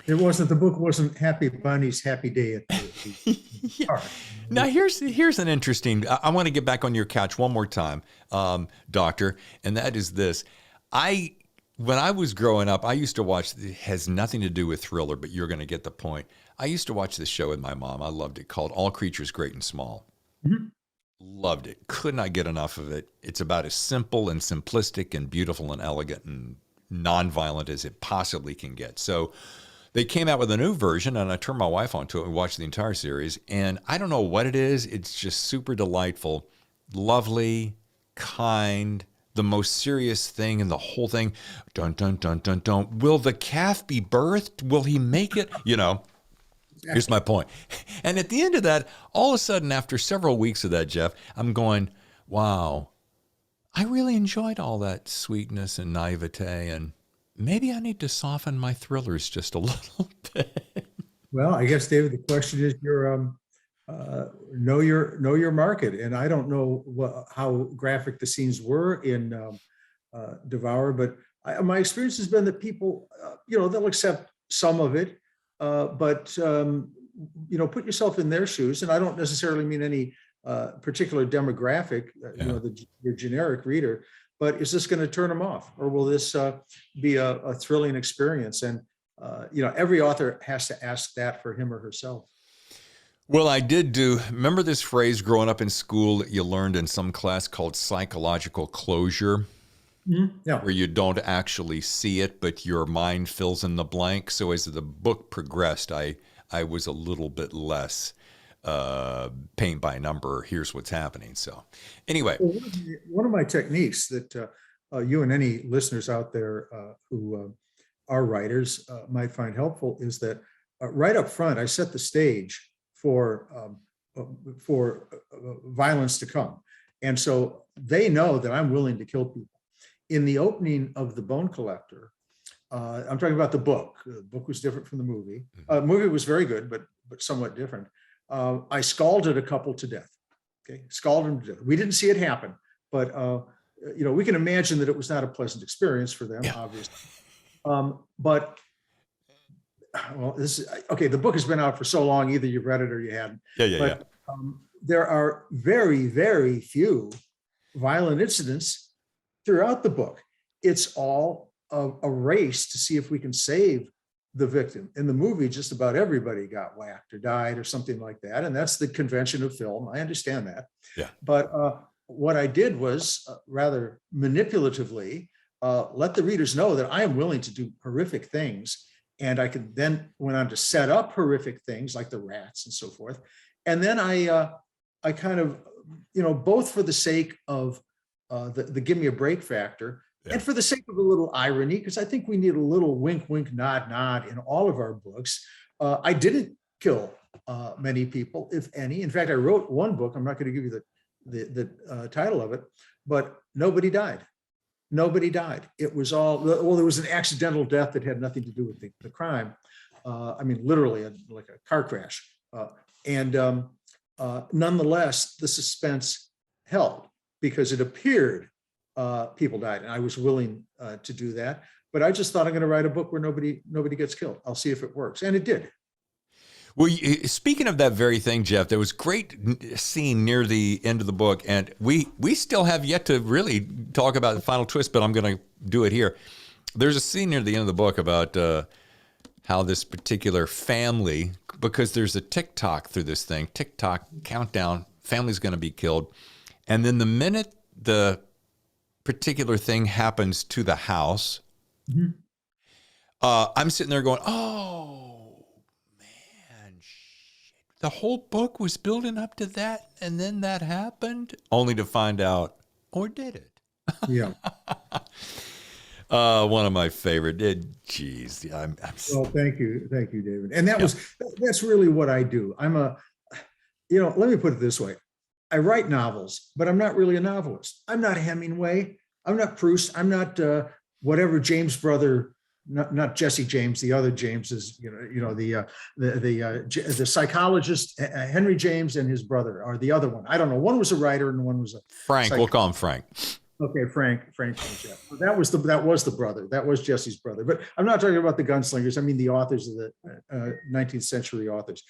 the book wasn't Happy Bunny's Happy Day at the yeah. Now here's an interesting, I want to get back on your couch one more time, Doctor, and that is this. When I was growing up, I used to watch, it has nothing to do with thriller, but you're going to get the point. I used to watch this show with my mom. I loved it, called All Creatures Great and Small. Mm-hmm. Loved it. Could not get enough of it. It's about as simple and simplistic and beautiful and elegant and nonviolent as it possibly can get. So they came out with a new version, and I turned my wife onto it and watched the entire series. And I don't know what it is. It's just super delightful, lovely, kind, the most serious thing in the whole thing. Dun, dun, dun, dun, dun. Will the calf be birthed? Will he make it? Here's my point. And at the end of that, all of a sudden, after several weeks of that, Jeff, I'm going, wow, I really enjoyed all that sweetness and naivete, and maybe I need to soften my thrillers just a little bit. Well, I guess, David, the question is know your market. And I don't know how graphic the scenes were in Devour, but my experience has been that people, they'll accept some of it. But put yourself in their shoes, and I don't necessarily mean any particular demographic. Your generic reader. but is this going to turn them off, or will this be a thrilling experience? And every author has to ask that for him or herself. Well, remember this phrase growing up in school that you learned in some class called psychological closure? Yeah. Where you don't actually see it, but your mind fills in the blank. So as the book progressed, I was a little bit less paint by number. Here's what's happening. So anyway. Well, one of my techniques that you and any listeners out there who are writers might find helpful is that right up front, I set the stage for violence to come. And so they know that I'm willing to kill people. In the opening of The Bone Collector, I'm talking about the book. The book was different from the movie. The movie was very good, but somewhat different. I scalded a couple to death. Okay, scalded them to death. We didn't see it happen, but we can imagine that it was not a pleasant experience for them, obviously. But this is okay. The book has been out for so long, either you've read it or you hadn't. But there are very, very few violent incidents throughout the book. It's all a race to see if we can save the victim. In the movie, just about everybody got whacked or died or something like that. And that's the convention of film. I understand that. Yeah. But what I did was rather manipulatively let the readers know that I am willing to do horrific things. And I could then went on to set up horrific things like the rats and so forth. And then I kind of, both for the sake of the give me a break factor, and for the sake of a little irony, because I think we need a little wink, wink, nod, nod in all of our books. I didn't kill many people, if any. In fact, I wrote one book. I'm not going to give you the title of it, but nobody died. Nobody died. It was all, well, there was an accidental death that had nothing to do with the crime. I mean, literally like a car crash. Nonetheless, the suspense held because it appeared people died, and I was willing to do that. But I just thought I'm going to write a book where nobody gets killed. I'll see if it works, and it did. Well, speaking of that very thing, Jeff, there was a great scene near the end of the book, and we still have yet to really talk about the final twist, but I'm going to do it here. There's a scene near the end of the book about how this particular family, because there's a TikTok through this thing, TikTok countdown, family's going to be killed. And then the minute the particular thing happens to the house, I'm sitting there going, oh, man, shit. The whole book was building up to that, and then that happened, only to find out, or did it? Yeah. One of my favorite. Geez, Well, thank you, David. And that's really what I do. I'm let me put it this way. I write novels, but I'm not really a novelist. I'm not Hemingway. I'm not Proust. I'm not whatever James brother, not Jesse James. The other James is, the psychologist Henry James and his brother, or the other one. I don't know. One was a writer and one was a Frank. We'll call him Frank. Okay, Frank. That was the brother. That was Jesse's brother. But I'm not talking about the gunslingers. I mean the authors of the 19th century authors.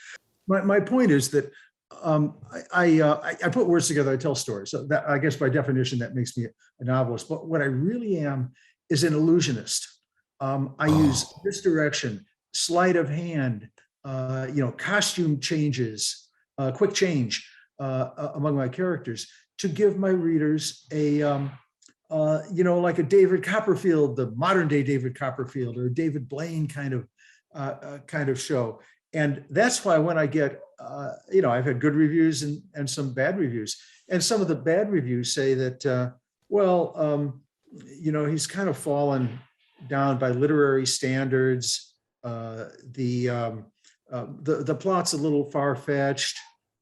My point is that I put words together. I tell stories. So that, I guess by definition, that makes me a novelist. But what I really am is an illusionist. I use misdirection, sleight of hand, costume changes, quick change among my characters to give my readers a, like a David Copperfield, the modern day David Copperfield, or David Blaine kind of show. And that's why when I get, I've had good reviews and some bad reviews. And some of the bad reviews say that, he's kind of fallen down by literary standards. The plot's a little far-fetched.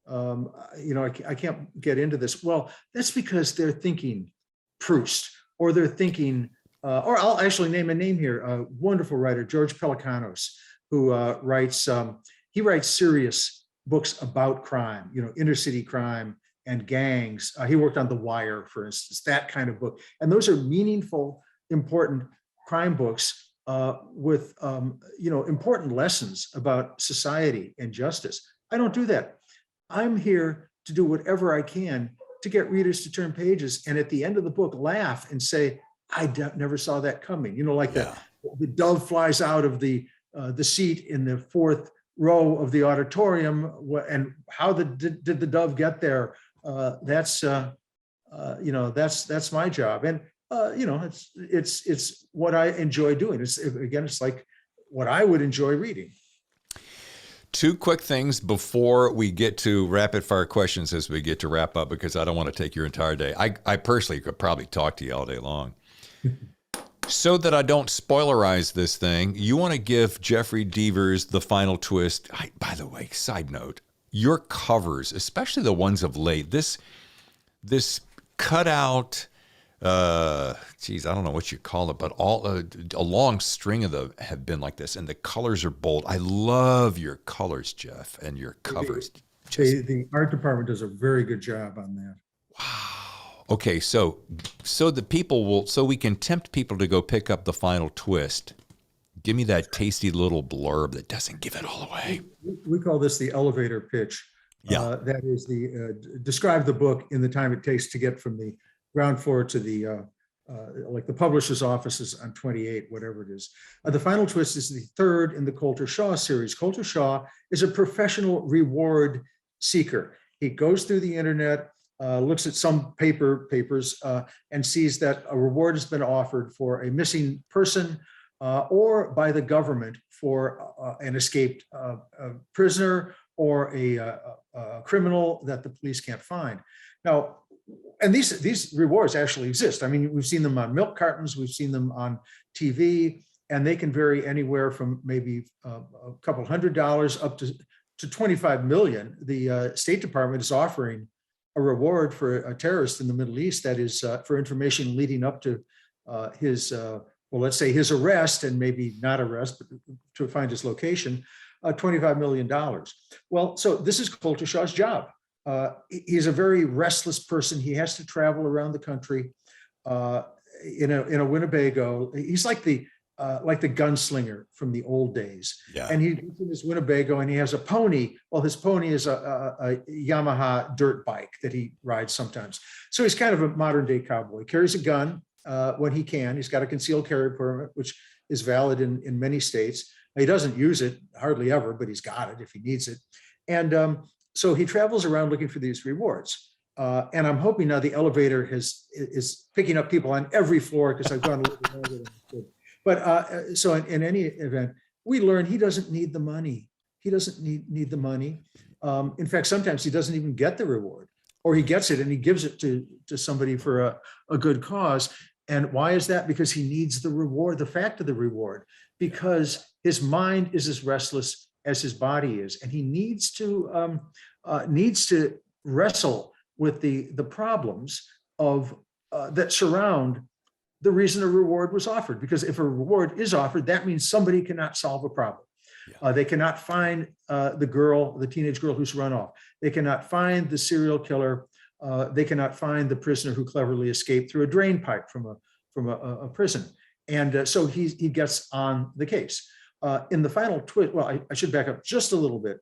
I can't get into this. Well, that's because they're thinking Proust, or they're thinking, or I'll actually name a name here, a wonderful writer, George Pelecanos, who writes serious books about crime, inner city crime and gangs. He worked on The Wire, for instance, that kind of book. And those are meaningful, important crime books with, important lessons about society and justice. I don't do that. I'm here to do whatever I can to get readers to turn pages and at the end of the book laugh and say, never saw that coming. Like the dove flies out of the seat in the fourth row of the auditorium, and how did the dove get there? That's my job, and it's what I enjoy doing. It's like what I would enjoy reading. Two quick things before we get to rapid fire questions as we get to wrap up, because I don't want to take your entire day. I personally could probably talk to you all day long. So that I don't spoilerize this thing, you want to give Jeffery Deaver's The Final Twist. By the way, side note, your covers, especially the ones of late, this cutout, I don't know what you call it, but all a long string of them have been like this, and the colors are bold. I love your colors, Jeff, and your covers. The art department does a very good job on that. Wow. Okay, so we can tempt people to go pick up The Final Twist. Give me that tasty little blurb that doesn't give it all away. We call this the elevator pitch. Yeah. That is describe the book in the time it takes to get from the ground floor to the like the publisher's offices on 28, whatever it is. The Final Twist is the third in the Colter Shaw series. Colter Shaw is a professional reward seeker. He goes through the internet, looks at some papers and sees that a reward has been offered for a missing person or by the government for an escaped prisoner or a criminal that the police can't find. Now, and these rewards actually exist. I mean, we've seen them on milk cartons, we've seen them on TV, and they can vary anywhere from maybe a couple $100 up to 25 million. The State Department is offering a reward for a terrorist in the Middle East that is for information leading up to his, let's say his arrest, and maybe not arrest, but to find his location, $25 million. Well, so this is Colter Shaw's job. He's a very restless person. He has to travel around the country in a Winnebago. He's like the gunslinger from the old days. Yeah. And he's in his Winnebago and he has a pony. Well, his pony is a Yamaha dirt bike that he rides sometimes. So he's kind of a modern day cowboy. He carries a gun when he can. He's got a concealed carry permit, which is valid in many states. He doesn't use it hardly ever, but he's got it if he needs it. And so he travels around looking for these rewards. And I'm hoping now the elevator is picking up people on every floor, because I've gone a little bit longer than I could. But so in any event, we learn he doesn't need the money. He doesn't need the money. In fact, sometimes he doesn't even get the reward, or he gets it and he gives it to somebody for a good cause. And why is that? Because he needs the reward, the fact of the reward, because his mind is as restless as his body is, and he needs to wrestle with the problems of that surround the reason a reward was offered. Because if a reward is offered, that means somebody cannot solve a problem. Yeah. They cannot find the teenage girl who's run off. They cannot find the serial killer. They cannot find the prisoner who cleverly escaped through a drain pipe from a prison. And so he gets on the case. In The Final Twist, well, I should back up just a little bit.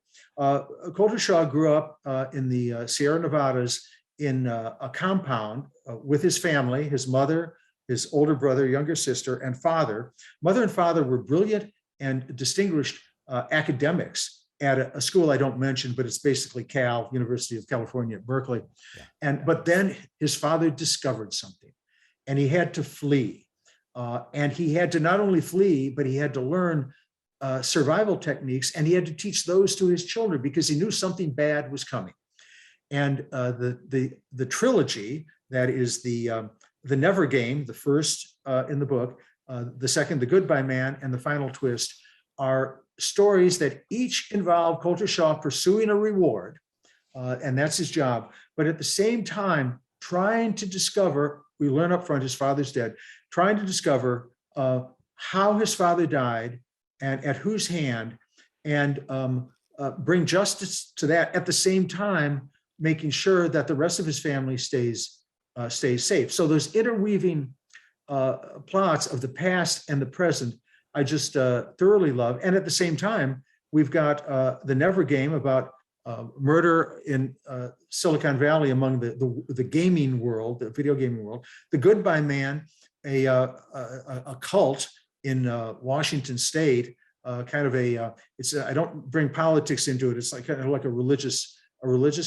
Colter Shaw grew up in the Sierra Nevadas in a compound with his family, his mother, his older brother, younger sister, and father. Mother and father were brilliant and distinguished academics at a school I don't mention, but it's basically Cal, University of California at Berkeley. Yeah. But then his father discovered something, and he had to flee. And he had to not only flee, but he had to learn survival techniques, and he had to teach those to his children because he knew something bad was coming. And the trilogy, that is the Never Game, the first in the book, the second, The Goodbye Man, and The Final Twist, are stories that each involve Colter Shaw pursuing a reward, and that's his job, but at the same time trying to discover, we learn up front his father's dead, trying to discover how his father died and at whose hand, and bring justice to that, at the same time making sure that the rest of his family stays safe. So those interweaving plots of the past and the present, I just thoroughly love. And at the same time, we've got the Never Game about murder in Silicon Valley among the gaming world, the video gaming world. The Goodbye Man, a cult in Washington State, kind of I don't bring politics into it. It's like kind of like a religious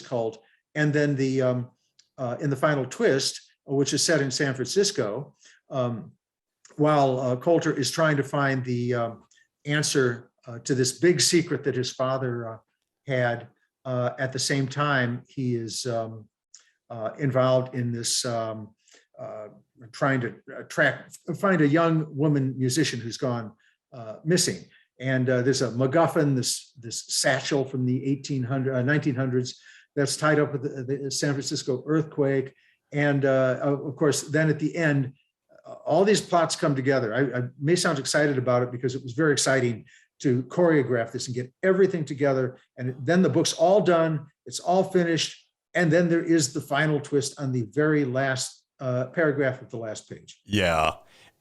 cult. And then in the final twist, which is set in San Francisco, while Colter is trying to find the answer to this big secret that his father had, at the same time, he is involved in this trying to find a young woman musician who's gone missing. And there's a MacGuffin, this satchel from the 1900s that's tied up with the San Francisco earthquake. And of course, then at the end, all these plots come together. I may sound excited about it because it was very exciting to choreograph this and get everything together. And then the book's all done, it's all finished. And then there is the final twist on the very last paragraph of the last page. Yeah,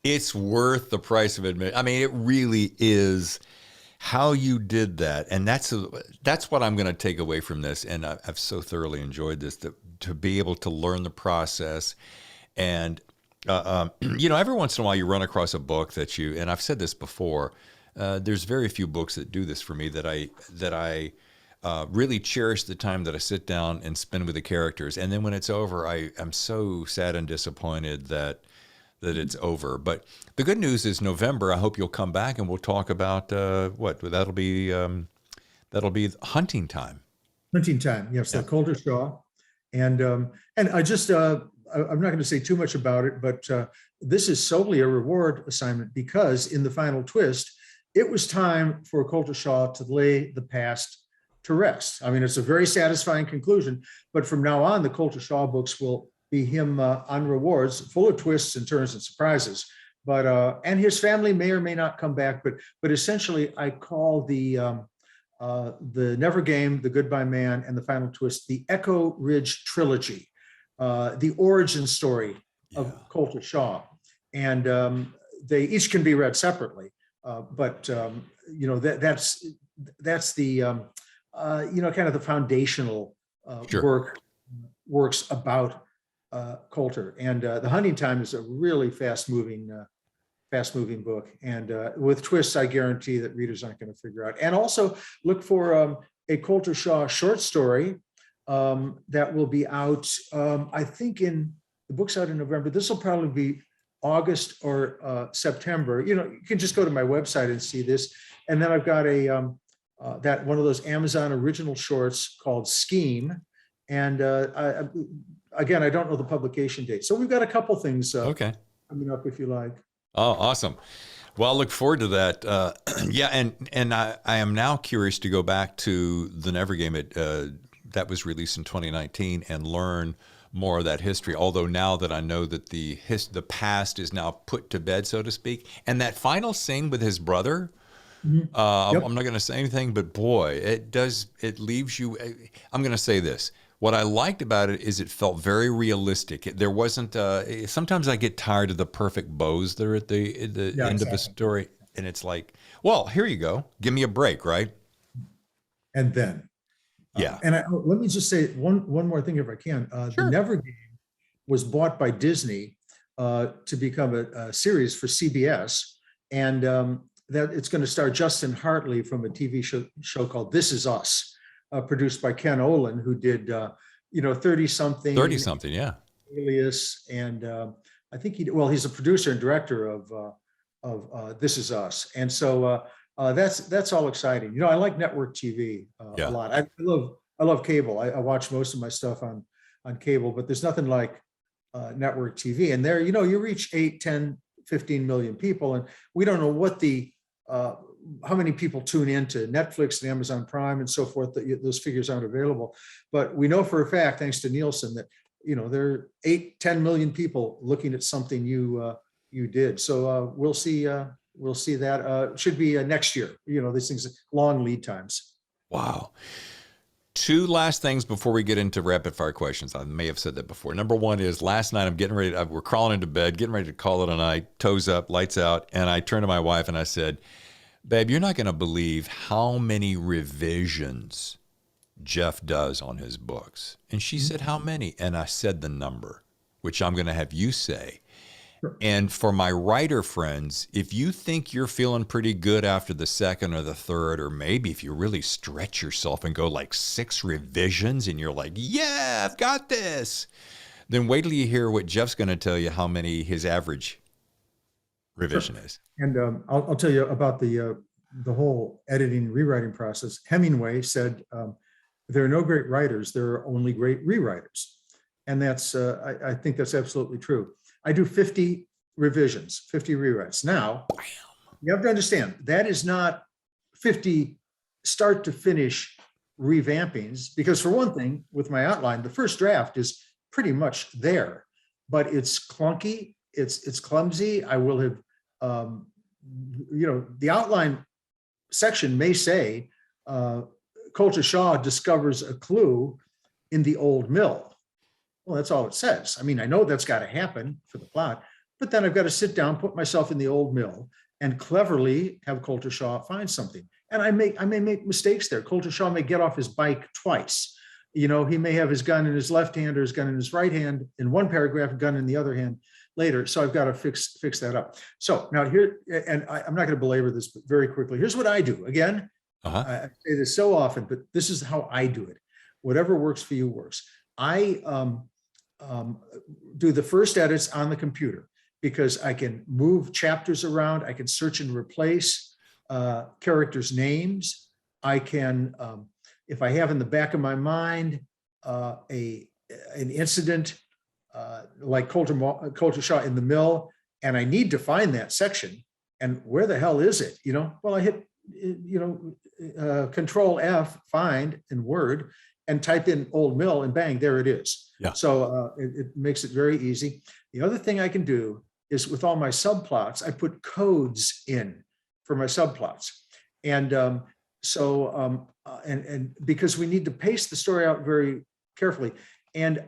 it's worth the price of admission. I mean, it really is how you did that. And that's what I'm going to take away from this. And I've so thoroughly enjoyed this, to be able to learn the process. And, every once in a while you run across a book that and I've said this before, there's very few books that do this for me, that I really cherish the time that I sit down and spend with the characters. And then when it's over, I'm so sad and disappointed that it's over. But the good news is November, I hope you'll come back and we'll talk about that'll be Hunting Time. Hunting Time, yes, yeah. Colter Shaw. And I just, I'm not going to say too much about it, but this is solely a reward assignment, because in the final twist, it was time for Colter Shaw to lay the past to rest. I mean, it's a very satisfying conclusion, but from now on, the Colter Shaw books will be him on rewards, full of twists and turns and surprises. But and his family may or may not come back, but essentially, I call the Never Game, the Goodbye Man, and the final twist the Echo Ridge Trilogy, the origin story of Colter Shaw, and they each can be read separately. But that's the kind of the foundational works about Colter. And the Hunting Time is a really fast moving book, and with twists I guarantee that readers aren't going to figure out. And also look for a Colter Shaw short story that will be out, I think the book's out in November. This will probably be August or September. You can just go to my website and see this. And then I've got that one of those Amazon original shorts called Scheme. And again, I don't know the publication date. So we've got a couple things coming up, if you like. Oh, awesome. Well, I look forward to that. And I am now curious to go back to the Never Game that was released in 2019 and learn more of that history. Although now that I know that the past is now put to bed, so to speak, and that final scene with his brother, I'm not going to say anything, but boy, it leaves you. I'm going to say this. What I liked about it is it felt very realistic. There wasn't. Sometimes I get tired of the perfect bows that are at the end of a story, and it's like, well, here you go. Give me a break, right? And then, and let me just say one more thing, if I can. The Never Game was bought by Disney to become a series for CBS, and that it's going to star Justin Hartley from a TV show called This Is Us. Produced by Ken Olin, who did 30-something, Alias, and I think he's a producer and director of This Is Us, and so that's all exciting. I like network TV a lot. I love cable. I watch most of my stuff on cable, but there's nothing like network TV. And there, you reach 8, 10, 15 million people, and we don't know what how many people tune into Netflix and Amazon Prime and so forth. Those figures aren't available, but we know for a fact, thanks to Nielsen, that there are 8, 10 million people looking at something you did. So we'll see that. Should be next year. These things, long lead times. Wow. 2 last things before we get into rapid fire questions. I may have said that before. Number one is, last night I'm getting ready. We're crawling into bed, getting ready to call it a night, toes up, lights out. And I turned to my wife and I said, babe, you're not going to believe how many revisions Jeff does on his books. And she said, how many? And I said the number, which I'm going to have you say. Sure. And for my writer friends, if you think you're feeling pretty good after the second or the third, or maybe if you really stretch yourself and go like 6 revisions and you're like, yeah, I've got this, then wait till you hear what Jeff's going to tell you how many his average revision is. And I'll tell you about the whole editing rewriting process. Hemingway said, there are no great writers, there are only great rewriters. And that's, I think that's absolutely true. I do 50 revisions, 50 rewrites. Now, you have to understand, that is not 50 start to finish revampings, because for one thing, with my outline, the first draft is pretty much there, but it's clunky, it's clumsy. I will have, the outline section may say, Colter Shaw discovers a clue in the old mill. Well, that's all it says. I mean, I know that's got to happen for the plot, but then I've got to sit down, put myself in the old mill, and cleverly have Colter Shaw find something. And I may make mistakes there. Colter Shaw may get off his bike twice. He may have his gun in his left hand or his gun in his right hand in one paragraph, gun in the other hand later. So I've got to fix that up. So now here, and I'm not going to belabor this, but very quickly, here's what I do. Again, I say this so often, but this is how I do it. Whatever works for you works. I do the first edits on the computer because I can move chapters around. I can search and replace characters' names. I can, if I have in the back of my mind an incident like Colter Shaw in the mill, and I need to find that section, and where the hell is it? Well, I hit Control F, find in Word, and type in old mill, and bang, there it is. Yeah. So it makes it very easy. The other thing I can do is with all my subplots, I put codes in for my subplots. And because we need to pace the story out very carefully. And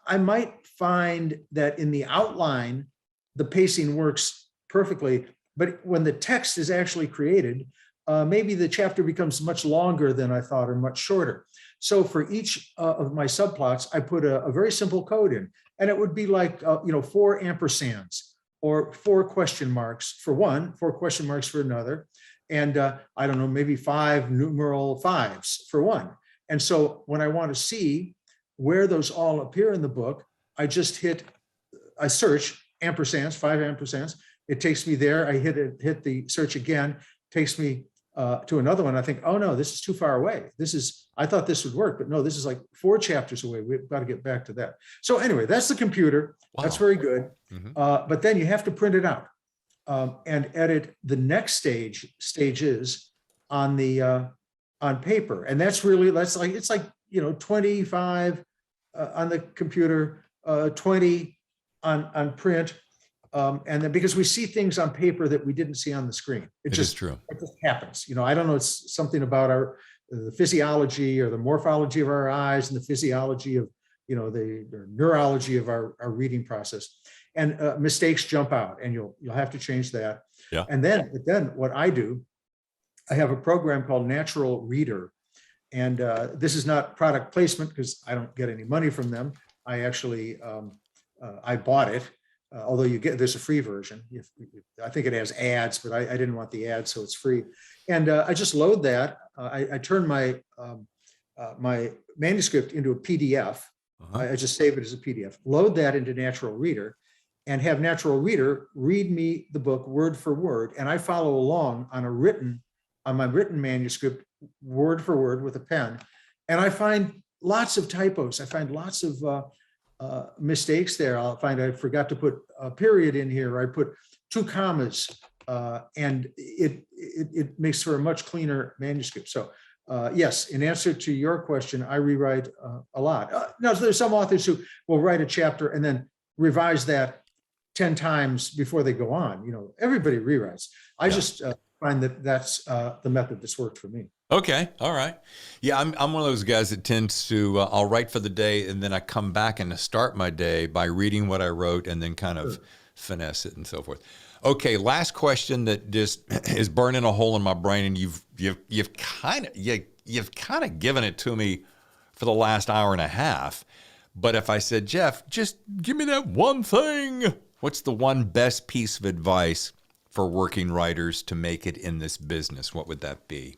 I might find that in the outline, the pacing works perfectly, but when the text is actually created, maybe the chapter becomes much longer than I thought or much shorter. So for each of my subplots, I put a very simple code in, and it would be like, 4 ampersands or 4 question marks for one, 4 question marks for another. And I don't know, maybe 5 numeral 5s for one. And so when I want to see where those all appear in the book, I just I search ampersands, 5 ampersands. It takes me there. I hit the search again, takes me to another one. I think, oh no, this is too far away. I thought this would work, but no, this is like 4 chapters away. We've got to get back to that. So anyway, that's the computer. Wow. That's very good. Mm-hmm. But then you have to print it out and edit the next stages on on paper. And it's like 25 on the computer, 20 on print. And then because we see things on paper that we didn't see on the screen, it just happens. I don't know. It's something about the physiology or the morphology of our eyes and the physiology of, the neurology of our reading process, and mistakes jump out, and you'll have to change that. Yeah. And then what I do, I have a program called Natural Reader, and this is not product placement because I don't get any money from them. I actually, I bought it. Although there's a free version. I think it has ads, but I didn't want the ads, so it's free. And I just load that. I turn my my manuscript into a PDF. I just save it as a PDF. Load that into Natural Reader, and have Natural Reader read me the book word for word, and I follow along on my written manuscript word for word with a pen. And I find lots of typos. I find lots of mistakes there. I'll find I forgot to put a period in here. I put 2 commas, and it makes for a much cleaner manuscript. So yes, in answer to your question, I rewrite a lot. Now, there's some authors who will write a chapter and then revise that 10 times before they go on. Everybody rewrites. I just find that's the method that's worked for me. Okay. All right. Yeah, I'm one of those guys that tends to, I'll write for the day, and then I come back and start my day by reading what I wrote and then kind of finesse it and so forth. Okay. Last question that just is burning a hole in my brain, and you've kind of, you've kind of given it to me for the last hour and a half. But if I said, Jeff, just give me that one thing, what's the one best piece of advice for working writers to make it in this business? What would that be?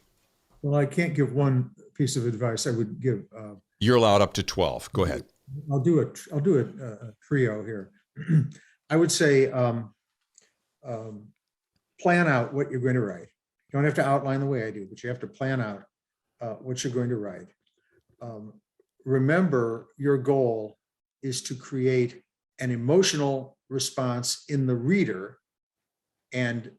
Well, I can't give one piece of advice. I would give. You're allowed up to 12. Go ahead. I'll do a trio here. I would say plan out what you're going to write. You don't have to outline the way I do, but you have to plan out what you're going to write. Remember, your goal is to create an emotional response in the reader, and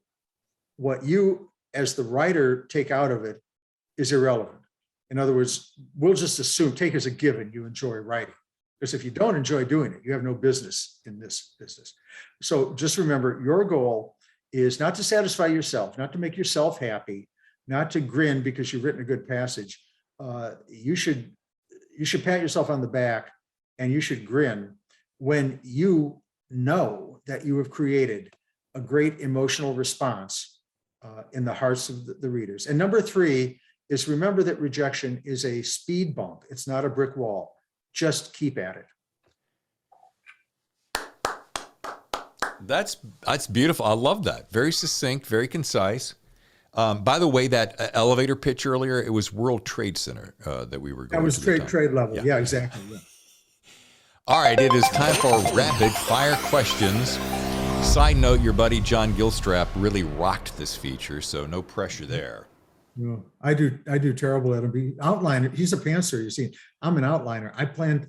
what you, as the writer, take out of it is irrelevant. In other words, we'll just assume, take as a given, you enjoy writing. Because if you don't enjoy doing it, you have no business in this business. So just remember, your goal is not to satisfy yourself, not to make yourself happy, not to grin because you've written a good passage. You should pat yourself on the back, and you should grin when you know that you have created a great emotional response in the hearts of the readers. And number 3 is remember that rejection is a speed bump. It's not a brick wall. Just keep at it. That's beautiful. I love that. Very succinct, very concise. By the way, that elevator pitch earlier, it was World Trade Center that we were going to. That was trade level. Yeah, exactly. Yeah. All right, it is time for rapid fire questions. Side note, your buddy John Gilstrap really rocked this feature, so no pressure there. No, I do terrible at him. Outliner. He's a pantser. You see, I'm an outliner.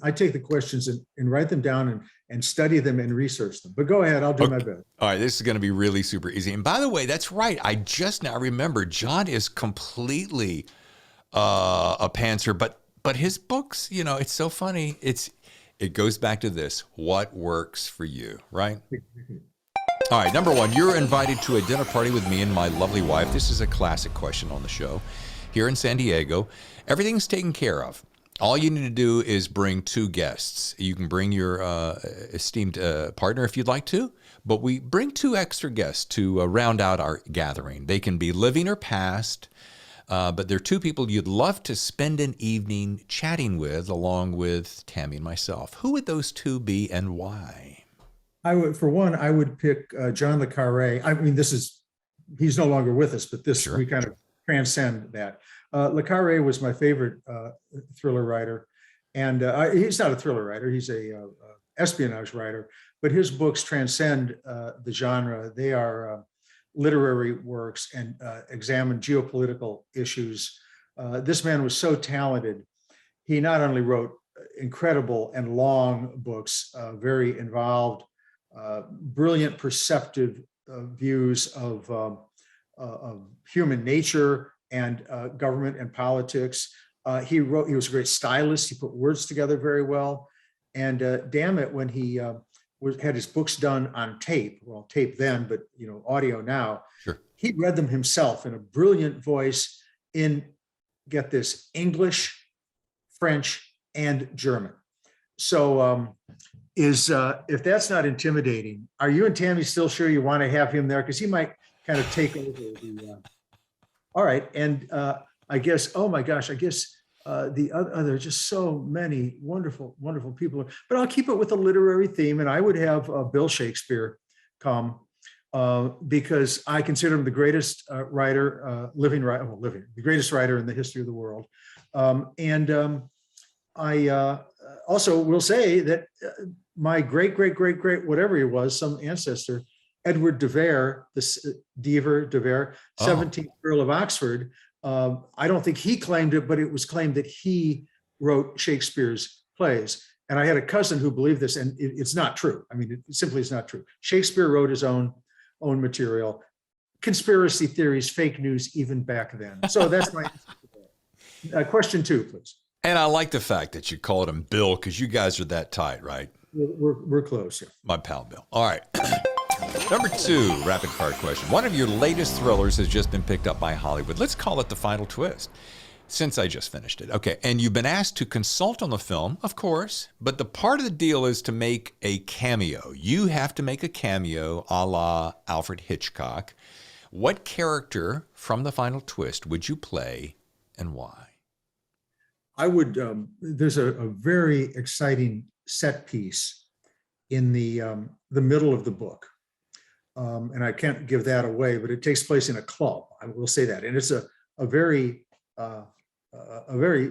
I take the questions and write them down and study them and research them. But go ahead, I'll do my best. All right, this is going to be really super easy. And by the way, that's right. I just now remember John is completely a pantser, but his books, it's so funny. It goes back to this: what works for you, right? All right, number 1, you're invited to a dinner party with me and my lovely wife. This is a classic question on the show. Here in San Diego, everything's taken care of. All you need to do is bring 2 guests. You can bring your esteemed partner if you'd like to, but we bring 2 extra guests to round out our gathering. They can be living or past, but they're 2 people you'd love to spend an evening chatting with, along with Tammy and myself. Who would those 2 be and why? I would pick John le Carre. I mean, he's no longer with us, but Sure. We kind of transcend that. Le Carre was my favorite thriller writer, and he's not a thriller writer. He's a espionage writer, but his books transcend the genre. They are literary works and examine geopolitical issues. This man was so talented. He not only wrote incredible and long books, very involved, brilliant, perceptive views of human nature and government and politics. He was a great stylist. He put words together very well. And damn it, when he had his books done on tape, well, tape then, but audio now, Sure. He read them himself in a brilliant voice in, get this, English, French, and German. So if that's not intimidating, are you and Tammy still sure you want to have him there? Because he might kind of take over the. All right, and I guess, oh my gosh, I guess the other, there are just so many wonderful, wonderful people. But I'll keep it with a literary theme, and I would have Bill Shakespeare come because I consider him the greatest writer, the greatest writer in the history of the world. I also will say that my great, whatever he was, some ancestor, Edward de Vere, Deaver, 17th Earl of Oxford. I don't think he claimed it, but it was claimed that he wrote Shakespeare's plays. And I had a cousin who believed this, and it's not true. I mean, it simply is not true. Shakespeare wrote his own material. Conspiracy theories, fake news, even back then. So that's my answer to that. Question 2, please. And I like the fact that you called him Bill, because you guys are that tight, right? We're close. Yeah. My pal Bill. All right. Number 2, rapid fire question. One of your latest thrillers has just been picked up by Hollywood. Let's call it The Final Twist, since I just finished it. Okay. And you've been asked to consult on the film, of course, but the part of the deal is to make a cameo. You have to make a cameo a la Alfred Hitchcock. What character from The Final Twist would you play and why? I would, there's a very exciting set piece in the middle of the book. And I can't give that away, but it takes place in a club. I will say that. And it's a very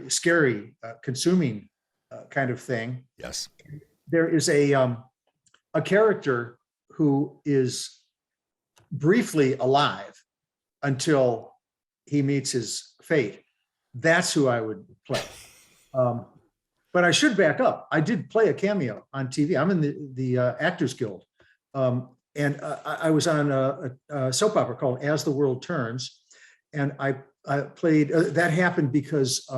scary, consuming kind of thing. Yes. There is a character who is briefly alive until he meets his fate. That's who I would play. But I should back up. I did play a cameo on TV. I'm in the Actors Guild. And I was on a soap opera called As the World Turns. And I played, that happened because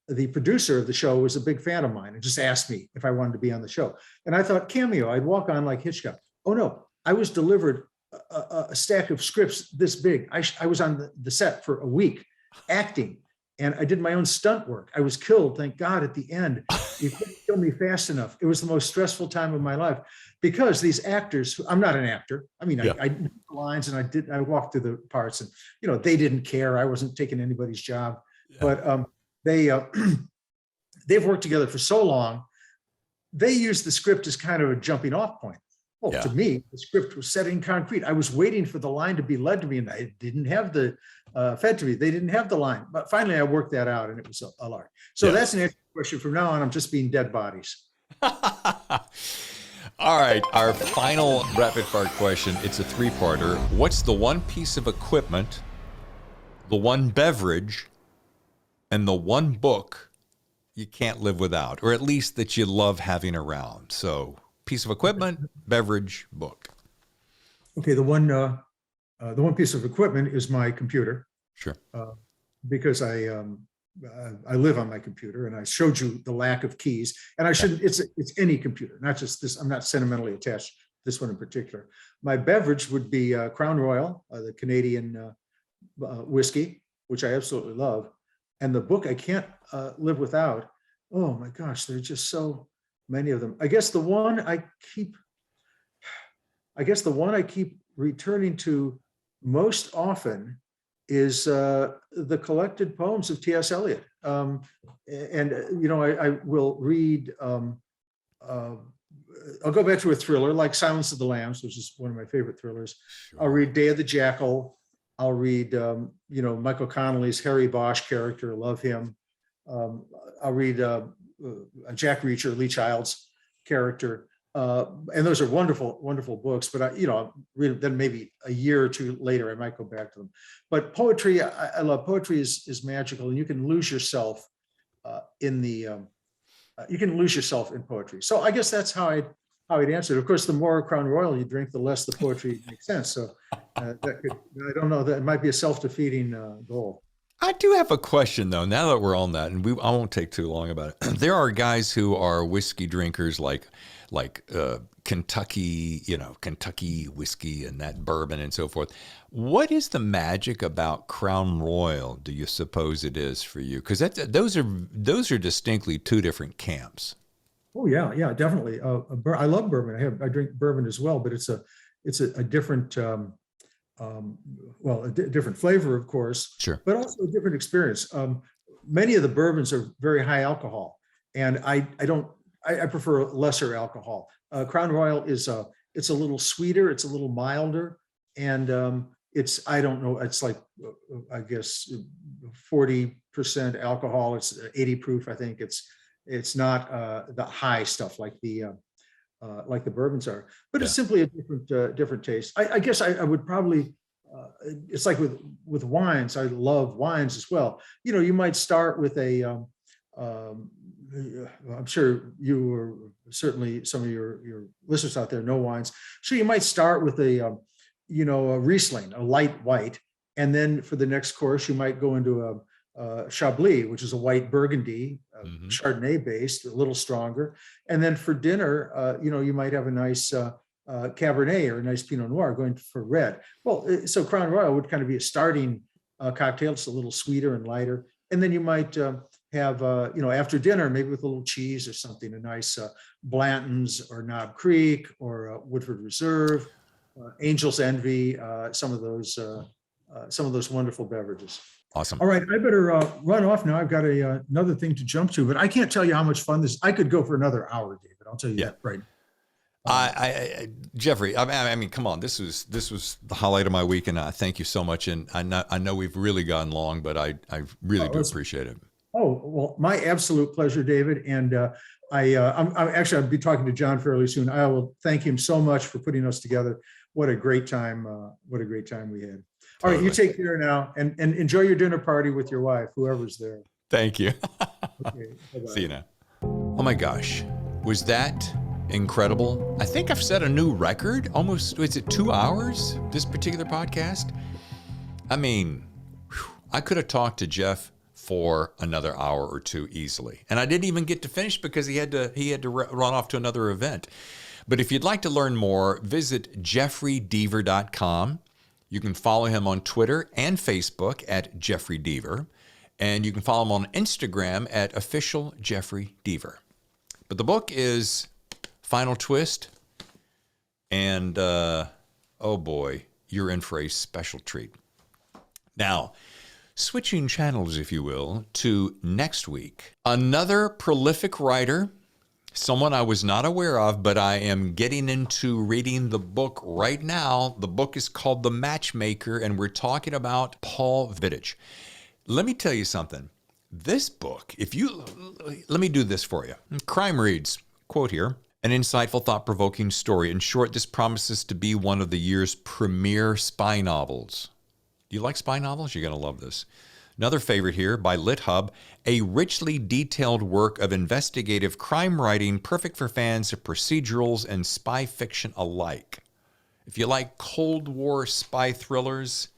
the producer of the show was a big fan of mine and just asked me if I wanted to be on the show. And I thought, cameo, I'd walk on like Hitchcock. Oh no, I was delivered a stack of scripts this big. I was on the set for a week acting, and I did my own stunt work. I was killed, thank God, at the end. You couldn't kill me fast enough. It was the most stressful time of my life because these actors, I'm not an actor. I mean, I did the lines and I walked through the parts, and they didn't care. I wasn't taking anybody's job, but they've worked together for so long. They used the script as kind of a jumping off point. Well, to me, the script was set in concrete. I was waiting for the line to be led to me, and I didn't have the fed to me. They didn't have the line, but finally I worked that out, and it was a lark. So that's an answer question. From now on, I'm just being dead bodies. All right, our final rapid fire question. It's a three-parter. What's the one piece of equipment, the one beverage, and the one book you can't live without, or at least that you love having around? So, piece of equipment, beverage, book. Okay, the one piece of equipment is my computer. Sure. Because I live on my computer, and I showed you the lack of keys. And I shouldn't. It's any computer, not just this. I'm not sentimentally attached to this one in particular. My beverage would be Crown Royal, the Canadian whiskey, which I absolutely love. And the book I can't live without. Oh my gosh, there's just so many of them. I guess the one I keep returning to most often is the collected poems of T.S. Eliot. I will read, I'll go back to a thriller like Silence of the Lambs, which is one of my favorite thrillers. Sure. I'll read Day of the Jackal. I'll read, Michael Connelly's Harry Bosch character, love him. I'll read Jack Reacher, Lee Child's character. And those are wonderful, wonderful books, but I'll read them, then maybe a year or two later, I might go back to them. But poetry, I love poetry is magical, and you can lose yourself in poetry. So I guess that's how I'd answer it. Of course, the more Crown Royal you drink, the less the poetry makes sense. So I don't know, that might be a self-defeating goal. I do have a question, though, now that we're on that, and I won't take too long about it. There are guys who are whiskey drinkers like Kentucky, Kentucky whiskey and that bourbon and so forth. What is the magic about Crown Royal, do you suppose it is for you? Because those are distinctly two different camps. Oh, yeah, definitely. I love bourbon. I drink bourbon as well, but it's a different different flavor, of course, sure, but also a different experience. Many of the bourbons are very high alcohol, and I prefer lesser alcohol. Crown Royal it's a little sweeter, it's a little milder, and it's like I guess 40% alcohol. It's 80 proof, I think. It's not the high stuff like the bourbons are, but it's simply a different taste. I guess I would probably, it's like with wines. I love wines as well. You might start with I'm sure you or certainly some of your listeners out there know wines. So you might start with a Riesling, a light white, and then for the next course you might go into a Chablis, which is a white Burgundy, Chardonnay based, a little stronger. And then for dinner, you might have a nice Cabernet or a nice Pinot Noir going for red. Well, so Crown Royal would kind of be a starting cocktail. It's a little sweeter and lighter. And then you might have, after dinner, maybe with a little cheese or something, a nice Blanton's or Knob Creek or Woodford Reserve, Angel's Envy, some of those wonderful beverages. Awesome. All right, I better run off now. I've got another thing to jump to, but I can't tell you how much fun this. I could go for another hour, David. I'll tell you Yeah. that right now. Jeffrey, I mean, come on. This was the highlight of my week, and I thank you so much. And I know we've really gone long, but I really do appreciate it. Oh, well, my absolute pleasure, David. And I'll be talking to John fairly soon. I will thank him so much for putting us together. What a great time. What a great time we had. All right, you take care now and enjoy your dinner party with your wife, whoever's there. Thank you. Okay, bye-bye. See you now. Oh my gosh. Was that incredible? I think I've set a new record. Almost, is it 2 hours, this particular podcast? I mean, I could have talked to Jeff for another hour or two easily. And I didn't even get to finish because he had to run off to another event. But if you'd like to learn more, visit jeffreydeaver.com. You can follow him on Twitter and Facebook at Jeffery Deaver. And you can follow him on Instagram at official Jeffery Deaver. But the book is Final Twist. And oh boy, you're in for a special treat. Now, switching channels, if you will, to next week. Another prolific writer, someone I was not aware of, but I am getting into reading the book right now. The book is called The Matchmaker, and we're talking about Paul Vidich. Let me tell you something. This book, let me do this for you. Crime reads, quote here, an insightful, thought-provoking story. In short, this promises to be one of the year's premier spy novels. Do you like spy novels? You're going to love this. Another favorite here by LitHub, a richly detailed work of investigative crime writing, perfect for fans of procedurals and spy fiction alike. If you like Cold War spy thrillers,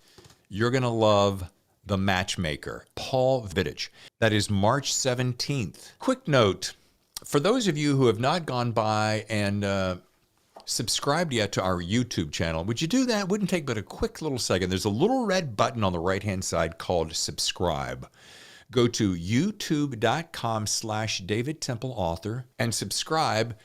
you're going to love The Matchmaker, Paul Vidich. That is March 17th. Quick note, for those of you who have not gone by and subscribed yet to our YouTube channel, would you do that? Wouldn't take but a quick little second. There's a little red button on the right-hand side called subscribe. Go to youtube.com/David Temple Author and subscribe.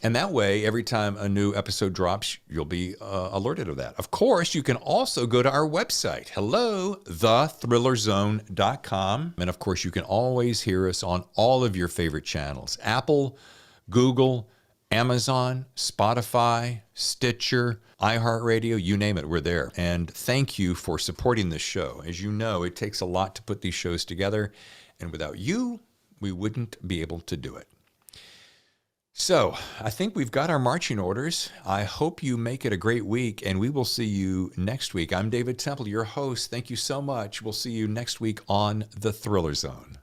And that way, every time a new episode drops, you'll be alerted of that. Of course, you can also go to our website, thethhrillerzone.com. And of course, you can always hear us on all of your favorite channels, Apple, Google, Amazon, Spotify, Stitcher, iHeartRadio, you name it, we're there. And thank you for supporting this show. As you know, it takes a lot to put these shows together. And without you, we wouldn't be able to do it. So I think we've got our marching orders. I hope you make it a great week, and we will see you next week. I'm David Temple, your host. Thank you so much. We'll see you next week on The Thriller Zone.